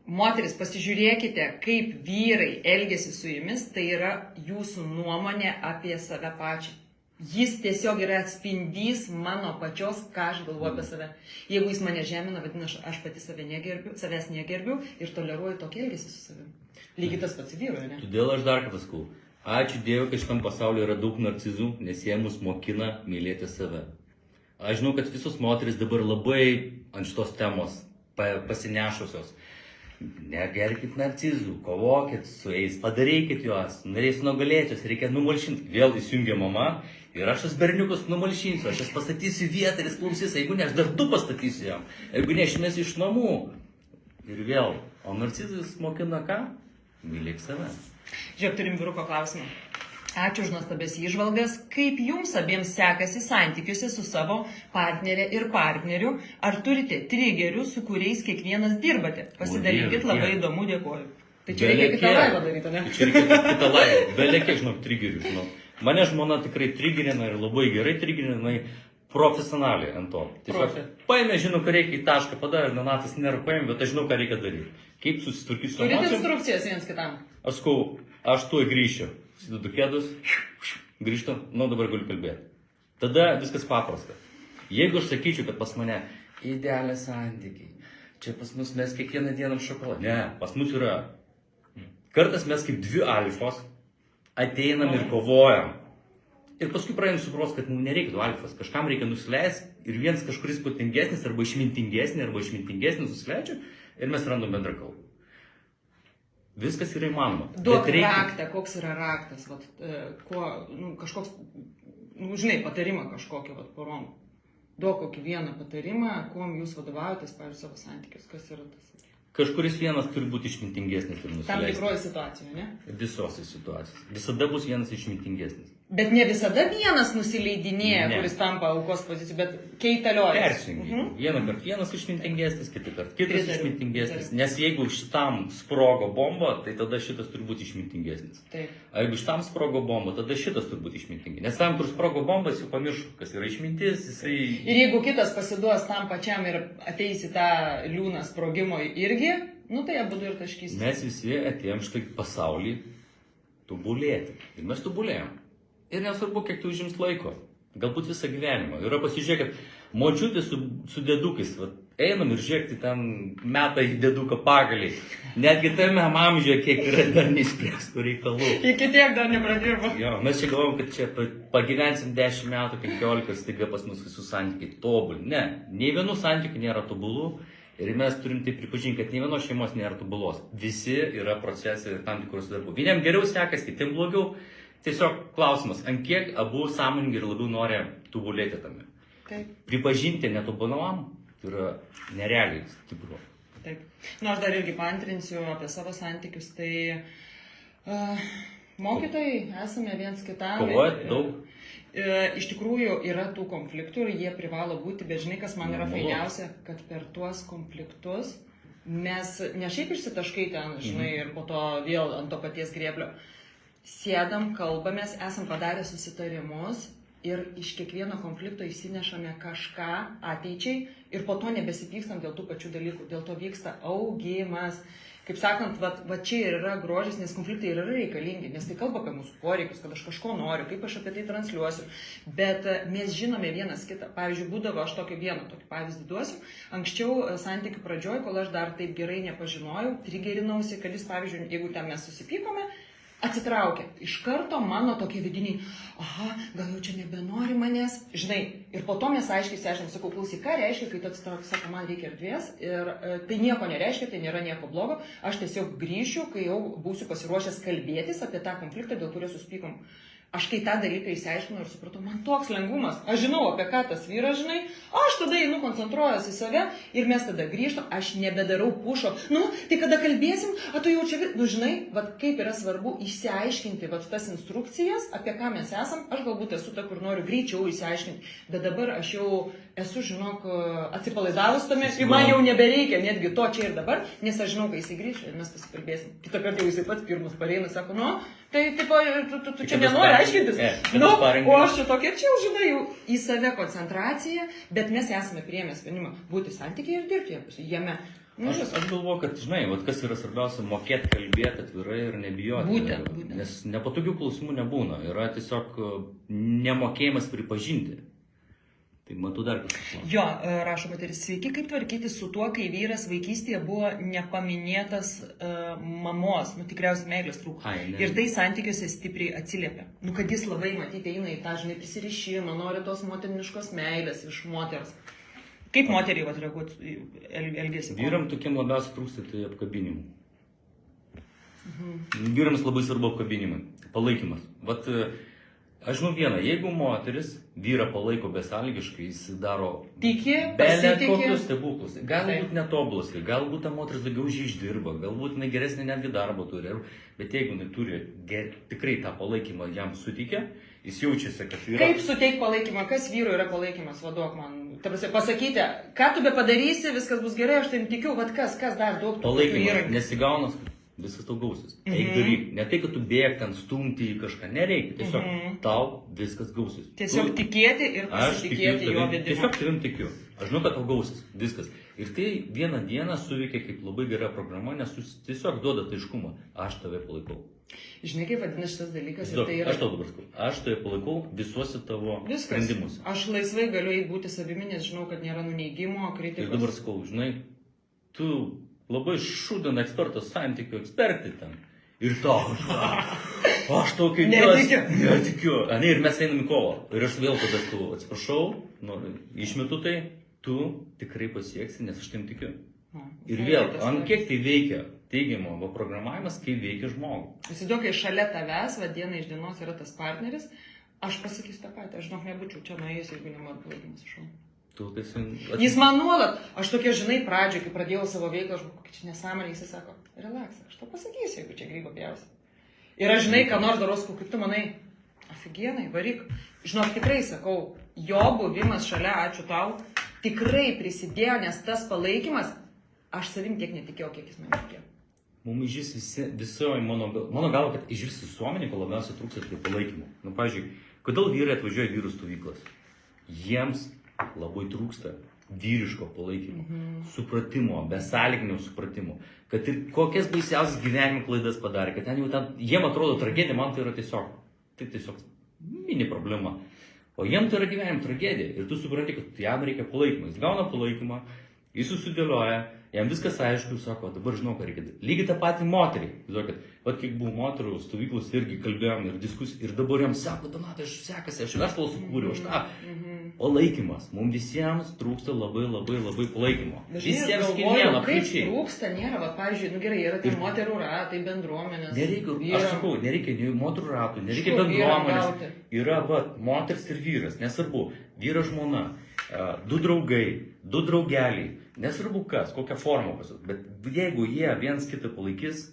Moteris, pasižiūrėkite, kaip vyrai elgiasi su jumis, tai yra jūsų nuomonė apie save pačią. Jis tiesiog yra atspindys mano pačios, ką aš galvoju apie save. Jeigu jis mane žemina, vadinasi, aš pati savęs negerbiu ir toleruoju tokį elgesį su savimi. Lygiai tas pats vyroje, ne? Todėl aš dar kartą sakau, ačiū Dievui, kad šitam pasaulyje yra daug narcizų, nes jie mus mokina mylėti save. Aš žinau, kad visos moteris dabar labai ant šitos temos pasinešusios. Negerkit narcizų, kovokit su jais, padarykit juos, norės nugalėtis, reikia numalšinti. Vėl įsijungia mama ir aš tas berniukus numalšinsiu, aš jas pastatysiu vietą ir jis klausys, jeigu ne, aš dar du pastatysiu jam, jeigu ne, išmesiu iš namų. Ir vėl, o narcizas mokina ką? Mylėk save. Žiūrėk, turim vyruko klausimą. Ačiū už nuostabės įžvalgas. Kaip jums abiems sekasi santykiuose su savo partnerė ir partneriu? Ar turite trigerių, su kuriais kiekvienas dirbate? Pasidalykit, Dieve, labai Dieve. įdomu, dėkoju. Tai čia reikia kitą laivą daryti, ne? Tai čia reikia kitą laivą. Belekiek, žinok, trigerių, žinok. Mane žmona tikrai trigerina ir labai gerai trigerina, profesionaliai ant to. Tiesiog paėmė, žinau, ką reikia į tašką padarė, Donatas nėra paėmė, bet aš žinau, ką reikia daryti. Kaip susitvarkyti su Turite emocijom. instrukcijas viens kitam. Aš sakau, aš tuoj grįšiu. Sidedu kėdus, grįžtu, nu dabar galiu kalbėti. Tada viskas paprasta. Jeigu aš sakyčiau, kad pas mane idealiai santykiai, čia pas mus mes kiekvieną dieną šokoladą. Ne, pas mus yra. Kartais mes kaip dvi alfos ateinam ir kovojam. Ir paskui pradėjom supros, kad mums nereikia du alfas. Kažkam reikia nusileisti ir vienas kažkuris protingesnis arba išmintingesnis nusileidžia ir mes randam bendrą kalbą. Viskas yra įmanoma. Duok Bet reikia- raktą, koks yra raktas, vat, kažkoks, žinai, patarimą kažkokį vat, porom. Duok kokį vieną patarimą, kuom jūs vadovaujatės, pavyzdžiui, savo santykius, kas yra tas. Kažkuris vienas turi būti išmintingesnis ir Tam nusileisti. tikroje situacijoje, ne? Visose situacijose. Visada bus vienas išmintingesnis. Bet ne visada vienas nusileidinėja, Ne. kuris tampa aukos pozicijų, bet keitalioja. Persijungi. Vieną kartą vienas išmintingesnis, kitą kartą kitas Pritariu. išmintingesnis. Pritariu. Nes jeigu šitam sprogo bomba, tai tada šitas turi būti išmintingesnis. Taip. O jeigu šitam sprogo bomba, tada šitas turi būti išmintingesnis. Nes tam, kur sprogo bombas, jau pamiršau, kas yra išmintis, jisai... Ir jeigu kitas pasiduos tam pačiam ir ateis į tą liūną sprogimo irgi, nu tai abu ir taškysis. Mes visi atėjom štai pasaulį tobulėti. Ir mes tobulėjom. Ir nesvarbu, kiek tai užims laiko. Galbūt visą gyvenimą. Yra pasižiūrėkit, močiutė su dėdukais. Va, einam ir žiūrėkti, ten meta į dėduką pagaliai. Netgi tame amžiuje, kiek yra dar neįspręstų reikalų. Iki tiek dar nepradirbo. Jo, mes čia galvom, kad čia pagyvensim 10 metų, 15 ir staiga pas mus visų santykiai tobuli. Ne, nei vienų santykių nėra tobulų. Ir mes turim tai pripažinti, kad nei vienos šeimos nėra tobulos. Visi yra procesai ir tam tikrus darbų. Vieniem geriau sekasi, kitiem blogiau. Tiesiog klausimas, ant kiek abu sąmoningai ir labiau nori tobulėti tame. Taip, Pripažinti netobulam, tai yra nerealiai stipru. taip. Nu, aš dar irgi paantrinsiu apie savo santykius, tai mokytojai esame viens kitam. Kovojat daug? Iš tikrųjų yra tų konfliktų ir jie privalo būti, bet žinai, kas man yra Normalu. fainiausia, kad per tuos konfliktus mes ne šiaip išsitaškai ten, žinai, ir po to vėl ant to paties grėblio. Sėdam, kalbamės, esam padarę susitarimus ir iš kiekvieno konflikto įsinešame kažką ateičiai ir po to nebesipykstam dėl tų pačių dalykų, dėl to vyksta augimas. Kaip sakant, va čia ir yra grožis, nes konfliktai ir yra reikalingi, nes tai kalba apie mūsų poreikius, kad aš kažko noriu, kaip aš apie tai transliuosiu. Bet mes žinome vienas kitą. Pavyzdžiui, būdavo, aš tokį pavyzdį duosiu. Anksčiau santykių pradžioj, kol aš dar taip gerai nepažinojau, trigerinausi, kad jis, pavyzdžiui, jeigu ten mes susipykome, atsitraukė. Iš karto mano tokie vidiniai, aha, gal jau čia nebenori manęs, žinai. Ir po to mes aiškiai išsiaiškinam, sakau, klausyk, ką reiškia, kai tu atsitrauki, sako, man reikia erdvės. Ir tai nieko nereiškia, tai nėra nieko blogo. Aš tiesiog grįšiu, kai jau būsiu pasiruošęs kalbėtis apie tą konfliktą, dėl kurio suspykom. Aš kai tą dalyką įsiaiškinau ir supratau, man toks lengvumas, aš žinau, apie ką tas vyras, žinai, aš tada einu koncentruojuosi į save ir mes tada grįžtam, aš nebedarau pušo, nu, tai kada kalbėsim, tu jau čia, nu, žinai, vat kaip yra svarbu išsiaiškinti vat tas instrukcijas, apie ką mes esam, aš galbūt esu ta, kur noriu greičiau išsiaiškinti, bet dabar aš jau esu, žinok, atsipalaidavus tame, ir man jau nebereikia netgi to čia ir dabar, nes aš žinau, kai jisai grįš ir mes pasikalbėsim. Kitą kartą jau jisai pats pirmus pareina, sako, nu, tai tipo, tu čia nenori aiškintis. Nu, o aš čia tokia, čia jau žinai, jau į save koncentracija, bet mes esame priėmę sprendimą būti santykiai ir dirbti jame. Nu, Aš galvoju, kad, žinai, vat kas yra svarbiausia, mokėti kalbėti atvirai ir nebijoti. Būtent. Nes nepatogių klausimų nebūna. Yra tiesiog nemokėjimas pripažinti. Tai matau dar kažką. Jo, rašo moteris, sveiki, kaip tvarkyti su tuo, kai vyras vaikystėje buvo nepaminėtas mamos, nu tikriausiai meilės trūko. Ir tai santykiuose stipriai atsiliepia. Nu, kad jis labai, matyti, eina į tą, žinai, prisirišimą, nori tos moteriniškos meilės iš moters. Kaip moteriai reaguoti elgesi? Vyram tokiem labiausiai trūksta tai apkabinimų. Vyrams labai svarbu apkabinimai, palaikymas. Vat Aš žinau vieną, jeigu moteris vyrą palaiko besąlygiškai, jis daro Tiki, bele pasitiki. kokius stebuklus. Galbūt Taip. netobulas, galbūt ta moteris daugiau už jį išdirba, galbūt jinai geresnį netgi darbą turi. Bet jeigu jinai turi tikrai tą palaikymą jam suteikia, jis jaučiasi, kad yra... Kaip suteikti palaikymą? Kas vyrui yra palaikymas? Vaduok man. Ta prasme, pasakyti, ką tu be padarysi, viskas bus gerai, aš tai tikiu, vad kas dar daug tų Palaikymas, įrankių. nesigaunas, viskas tau gausis. Eik daryk, ne tai, kad tu bėg ten stumti į kažką, nereikia, tiesiog tau viskas gausis. Tiesiog tikėti ir Aš tikiu pasitikėti jo tavim, vedimu. tiesiog tavim tikiu. Aš žinau, kad tau gausis, viskas. Ir tai vieną dieną suveikia kaip labai gera programa, nes jūs tiesiog duoda aiškumą. Aš tave palaikau. Žinai, kaip vadina šitas dalykas? Ir Žinok, tai yra... aš tau dabar sakau, aš tave palaikau visuose tavo Viskas. sprendimuose. Aš laisvai galiu eiti būti savimi, nes žinau, kad nėra nuneigimo, Ir kritikos. dabar sakau, žinai, tu labai šūdina ekspertas, santykių ekspertai ten. Ir tau, aš tokį netikiu. Ne, ir mes einam į kovą. Ir aš vėl tada sakau, atsiprašau, išmetu tai, tu tikrai pasieksi, nes aš tam tikiu. Ir vėl, ant kiek tai veikia teigiamo programavimas, kai veikia žmogų. Įsivaizduok, kai šalia tavęs, va diena iš dienos yra tas partneris, aš pasakysiu tą patį, aš žinok nebūčiau čia nuėjus, jeigu nenoriu palaikymas iš šono. Jis man nuolat, aš tokia, žinai, pradžioje, kai pradėjau savo veiklą, aš buvau, kad čia nesąmonė, jis sako, relax, aš tau pasakysiu, jeigu čia grybą pjausi. Ir aš žinai, ką nors darau, kaip tu manai, aфиgenai, varyk. Žinok, tikrai sakau, jo buvimas šalia, ačiū tau, tikrai prisidėjo, nes tas palaikymas, aš savim tiek netikėjau, kiek jis man tikėjo. Mums iš visoje mano galva, kad iš vis visuomenė, ko labiausiai trūksta, tai palaikymo. Nu, pavyzdžiui, kodėl vyrai atvažiuoja vyrų stovyklas? Jiems labai trūksta vyriško palaikymo, supratimo, besąlyginio supratimo, kad ir kokias baisiausias gyvenimo klaidas padarė, kad ten jau ten, jiem atrodo tragedija, man tai yra tiesiog mini problema. O jiem tai yra gyvenimo tragedija ir tu supranti, kad jam reikia palaikymą. Jis gauna palaikymą, jis susidėlioja, jam viskas aišku, sako, dabar žinau, ką reikia daryti. Lygiai tą patį moterį. Žinokit, vat kiek buvo moterų stovyklos irgi kalbėjom ir diskusijų ir dabar jam sako, Donatai, aš sekasi, aš verslą sukūriau, aš tą. Palaikymas. Mums visiems trūksta labai palaikymo. Visiems kiekvieno apskričiai. Trūksta, nėra, va, pavyzdžiui, nu gerai, yra tai moterų ratai, bendruomenės. Nereikia, aš sakau, nereikia nei moterų ratų, nereikia bendruomenės. Yra, va, moters ir vyras, nesvarbu, vyras žmona, du draugai, du draugeliai, nesvarbu kas, kokią formą pasuk, bet jeigu jie viens kitą palaikys,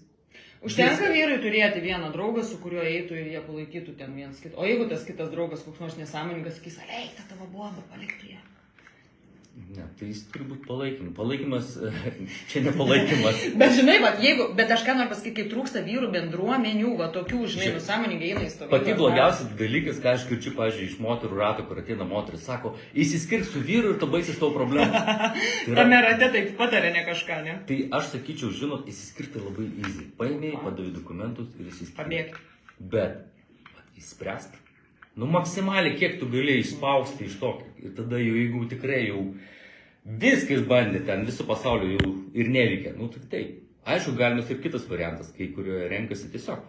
užtenka vyrui turėti vieną draugą, su kuriuo eitų ir jie palaikytų ten vienas kitą. O jeigu tas kitas draugas koks nors nesąmoningas sakys, eik, ta tavo bomba, palik tu ją. Ne, tai jis turi būti palaikymas. Palaikymas, čia ne palaikymas. Bet žinai, bet aš ką noriu pasakyti, kai trūksta vyrų bendruomenių, va tokių, žinai, sąmoningai eina į stovyklas. Pati blogiausias dalykas, ką aš girdžiu, pavyzdžiui, iš moterų rato, kur ateina moteris, sako, įsiskirk su vyru ir tu baigsis tavo problemą. Tame rate taip patarė ne kažką, ne? Tai aš sakyčiau, žinot, įsiskirti labai easy. Paėmėjai, padavai dokumentus ir įsiskirti. Pabėgti. Bet, įspręsti. Nu, maksimaliai, kiek tu galėjai išspausti iš to. Ir tada jau, jeigu tikrai jau viską išbandė ten, visų pasaulio jau ir neveikia. Nu, tik taip. Aišku, galimas ir kitas variantas, kai kurioje renkasi tiesiog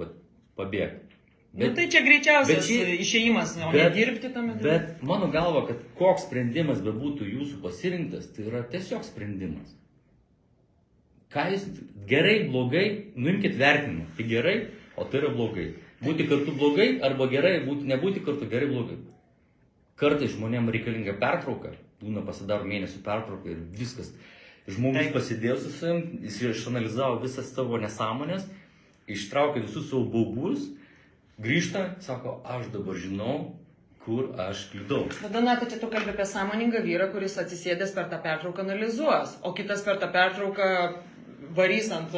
pabėgti. Bet, tai čia greičiausias išėjimas, o ne dirbti tame. Bet mano galva, kad koks sprendimas bebūtų jūsų pasirinktas, tai yra tiesiog sprendimas. Ką jūs gerai, blogai, nuimkit vertinimą. Tai gerai, o tai yra blogai. Būti kartu blogai arba gerai, nebūti kartu gerai, blogai. Kartais žmonėms reikalinga pertrauka, būna pasidaro mėnesių pertrauka ir viskas. Žmogus pasidėjo su savim, jis išanalizavo visas savo nesąmonės, ištraukė visus savo baubus, grįžta, sako, aš dabar žinau, kur aš klydau. Donatai, čia tu kalbi apie sąmoningą vyrą, kuris atsisėdęs per tą pertrauką analizuos, o kitas per tą pertrauką varys ant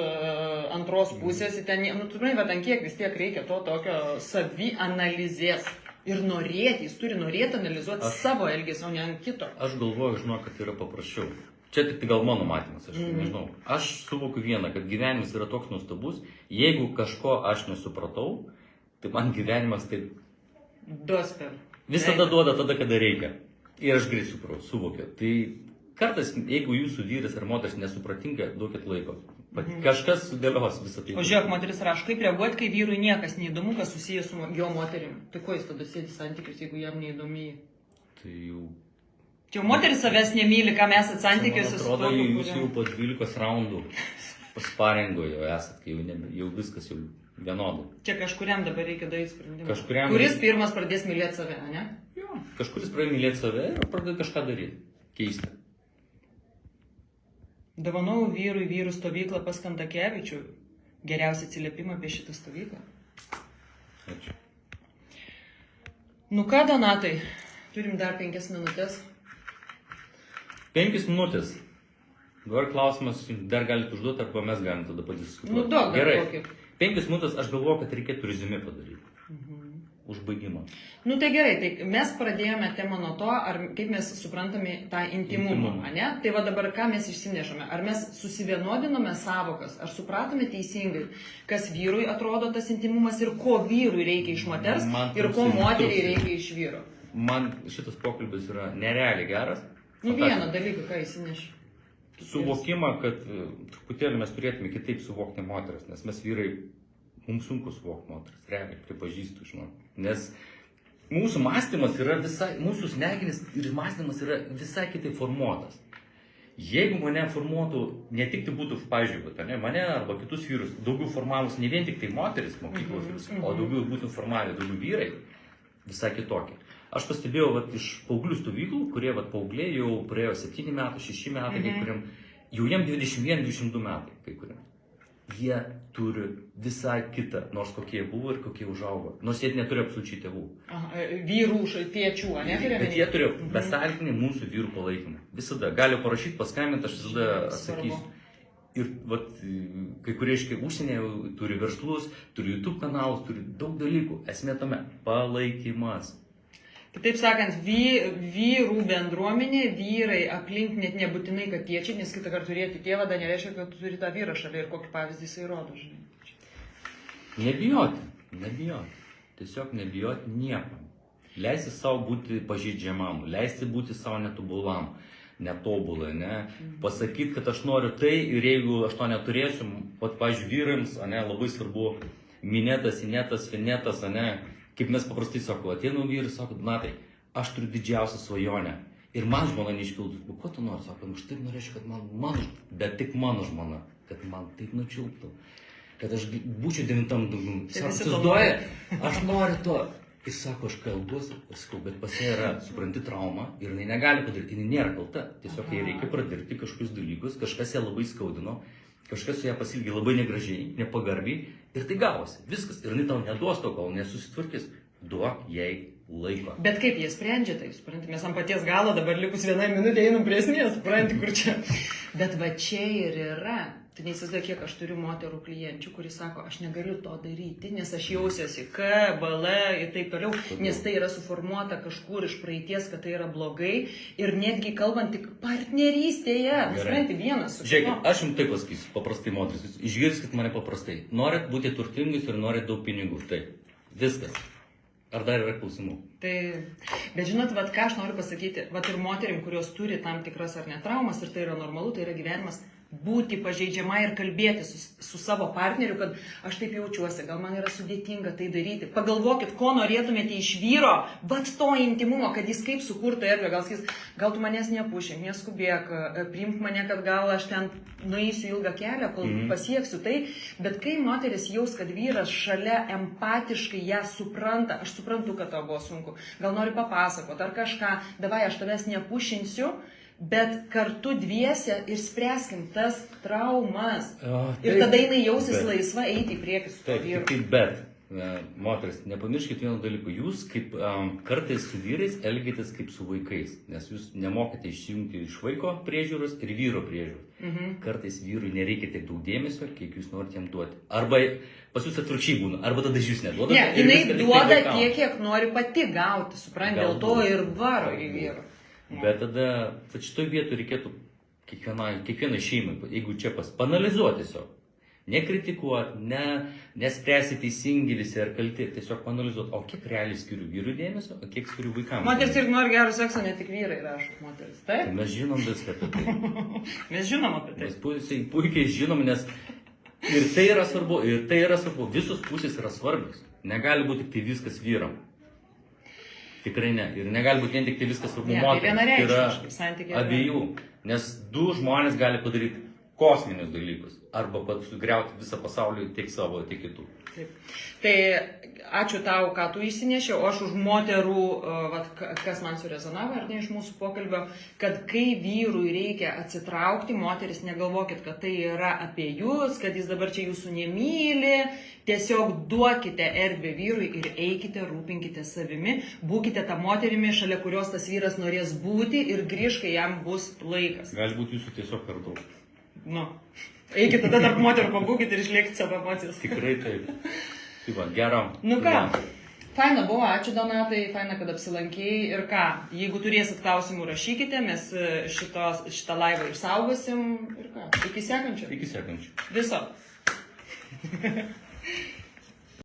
antros pusės, nu tu bet ant kiek vis tiek reikia to tokio savianalizės. Ir norėti, jis turi norėti analizuoti savo elgesį, o ne ant kito. Aš galvoju, žinau, kad tai yra paprasčiau. Čia tik gal mano matymas, aš nežinau. Aš suvokiu vieną, kad gyvenimas yra toks nuostabus, jeigu kažko aš nesupratau, tai man gyvenimas taip... Dosper. Visada duoda tada, kada reikia. Ir aš greit suvokiu. Tai kartais, jeigu jūsų vyras ar moteris nesupratinga, duokit laiko. Kažkas sudėlios visą tai. O žiūrėk, moteris rašo, kaip reaguoti, kai vyrui niekas neįdomu, kas susijęs su jo moterim. Tai ko jis tada sėdi santykius, jeigu jam neįdomi? Tai jau... Čia moteris savęs nemyli, ką mes santykiuose su tokiu. Jūs jau po 12 raundų sparingo jau esat, kai jau viskas jau vienodai. Čia kažkuriam dabar reikia daryti sprendimą. Kažkuriam Kuris reikia- pirmas pradės mylėti save, ne? Jo, kažkuris pradėjo mylėti save ir pradėjo kažką daryti. Keisti. Dovanojau vyrui vyrų stovyklą pas Kantakevičių. Geriausią atsiliepimą apie šitą stovyklą. Ačiū. Nu ką, Donatai, turim dar 5 minutės. 5 minutės. Dabar klausimas dar galite užduoti, arba mes galim tada padiskutuoti. Nu, duok dar Gerai. kokį. 5 minutės aš galvoju, kad reikėtų reziumė padaryti. Užbaigimą. Nu tai gerai, tai mes pradėjome temą nuo to, ar kaip mes suprantame tą intimumą, Intimumą. ne? Tai va dabar ką mes išsinešame? Ar mes susivienodinome savokas, ar supratome teisingai, kas vyrui atrodo tas intimumas ir ko vyrui reikia iš moters Man ir ko trūksta moteriai instrukcijų. reikia iš vyro? Man šitas pokalbis yra nerealiai geras. Nu Fantastika. vieną dalyką, ką įsineši. Suvokimą, kad truputėlį mes turėtume kitaip suvokti moteris, nes mes vyrai, mums sunku suvokti moteris, realiai pripažįstu, žinau. Nes mūsų mąstymas yra visai, mūsų smegenys ir mąstymas yra visai kitaip formuotas. Jeigu mane formuotų, ne tik tai būtų, pavyzdžiui, vat, ne, mane arba kitus vyrus, daugiau formavus ne vien tik tai moteris mokyklos, o daugiau būtų formavę daugiau vyrai, visai kitokie. Aš pastebėjau vat, iš paauglių stovyklų, kurie vat, paaugliai jau praėjo 7 metų, 6 metai, kai kuriam, jau jiem 21-22 metai, kai kuriam. Jie turi visai kitą, nors kokie jie buvo ir kokie užaugo. Nors jie neturi absoliučiai tėvų. Aha, vyrų, tėčių, ne? Bet jie turi besąlyginį mūsų vyrų palaikymą. Visada. Gali parašyti, paskambinti, aš visada atsakysiu. Ir vat, kai kurie iškai užsienyje turi verslus, turi YouTube kanalus, turi daug dalykų. Esmė tame - palaikymas. Kitaip sakant, vyrų bendruomenė, vyrai aplink net nebūtinai, kad tėčiai, nes kitą kartą turėti tėvą, dar nereiškia, kad tu turi tą vyrą šalia ir kokį pavyzdį jisai rodo, žinai. Nebijoti. Tiesiog nebijoti niekam. Leisti savo būti pažeidžiamam, leisti būti savo netobulam, netobulai, ne. Pasakyti, kad aš noriu tai ir jeigu aš to neturėsiu, pat, pavyzdžiui, vyrams, ne, labai svarbu minėtas, inetas, finetas, ne. Kaip mes paprastai sako, ateina vyrai, sako, Donatai, aš turiu didžiausią svajonę ir man žmona neišpildus. Bet ko tu nori, sako, aš taip norėčiau, kad mano, bet tik mano žmona, kad man taip nučiulptų, kad aš būčiau 9 dugnu. Sako, susiduoja, aš noriu to. Ir sako, aš kalbuosi, sakau, bet pas ją yra, supranti, trauma ir jinai negali padaryti, jinai nėra kalta. Tiesiog jai reikia pradirti kažkokius dalykus, kažkas ją labai skaudino, kažkas su ją pasilgė labai negražiai, nepagarbiai ir tai gavosi. Viskas. Ir jinai tau neduos to, kol nesusitvarkys. Duok jai laiko. Bet kaip jie sprendžia tai, supranti, mes ant paties galo dabar likus 1 minutė einam prie esmės, supranti, kur čia. Bet va čia ir yra. Tu neįsivaizduoji, kiek aš turiu moterų klienčių, kuris sako, aš negaliu to daryti, nes aš jausiuosi KBL ir taip toliau, nes tai yra suformuota kažkur iš praeities, kad tai yra blogai ir netgi kalbant tik partnerystėje, supranti, vienas su kitu. Žiūrėkit, aš jums taip pasakysiu, paprastai moteris, jūs išgirskit mane paprastai. Norit būti turtingais ir norit daug pinigų. Taip, viskas. Ar dar yra klausimų? Tai, bet žinot, vat, ką aš noriu pasakyti, vat ir moterim, kurios turi tam tikras ar ne traumas ir tai yra normalu, tai yra gyvenimas, būti pažeidžiama ir kalbėti su savo partneriu, kad aš taip jaučiuosi, gal man yra sudėtinga tai daryti. Pagalvokit, ko norėtumėte iš vyro, bet to intimumo, kad jis kaip sukurta erdvė, gal sakys, gal tu manęs nepušink, neskubėk, priimk mane, kad gal aš ten nueisiu ilgą kelią, kol pasieksiu tai, bet kai moteris jaus, kad vyras šalia empatiškai ją supranta, aš suprantu, kad tau buvo sunku, gal nori papasakoti ar kažką, davai aš tavęs nepušinsiu, bet kartu dviese ir spręskim tas traumas. Ir tada jinai jausis laisva eiti į priekį su tuo vyru. Taip, bet, moteris, nepamirškit vieno dalyko. Jūs kaip kartais su vyrais elgitės kaip su vaikais, nes jūs nemokate išjungti iš vaiko priežiūros ir vyro priežiūros. Kartais vyrui nereikia tiek daug dėmesio, kiek jūs norite jam duoti. Arba pas jūs atvirkščiai būna, arba tada iš jūs neduoda. Ne, jinai duoda tiek, kiek nori pati gauti, supranti, dėl to ir varo į vyrą. Bet tada šitoj vietoj reikėtų kiekvienai šeimai, jeigu čia panalizuoti tiesiog. Nekritikuoti, nespręsti teisingi visi ar kalti, tiesiog panalizuoti, o kiek realiai skiriu vyrui dėmesio, o kiek skiriu vaikams. Moteris ir nori gero sekso, ne tik vyrai rašo moteris, taip? Mes žinom viską apie tai. Mes žinom apie tai. Mes puikiai žinom, nes ir tai yra svarbu, visos pusės yra svarbios. Negali būti tik tai viskas vyram. Tikrai ne. Ir negali būti vien tik tai viskas svarbu moterims. Tai yra abiejų. Nes du žmonės gali padaryti kosminius dalykus. Arba pat sugriauti visą pasaulį tiek savo, tiek kitų. Taip. Tai ačiū tau, ką tu įsinešė, o aš už moterų, vat, kas man surezonavo, ar ne iš mūsų pokalbio, kad kai vyrui reikia atsitraukti, moteris negalvokit, kad tai yra apie jūs, kad jis dabar čia jūsų nemyli, tiesiog duokite erdvę vyrui ir eikite, rūpinkite savimi, būkite tą moterimi, šalia kurios tas vyras norės būti ir grįž, kai jam bus laikas. Gali būti jūsų tiesiog per daug. Nu. Eikit tada tarp moterų pabūkit ir išliekit savo emocijas. Tikrai taip. Tai va, gero. Nu ką, faina buvo, ačiū Donatai, faina, kad apsilankėjai ir ką, jeigu turėsit klausimų, rašykite, mes šitą laivą išsaugosim ir ką, iki sekančio. Iki sekančio. Viso.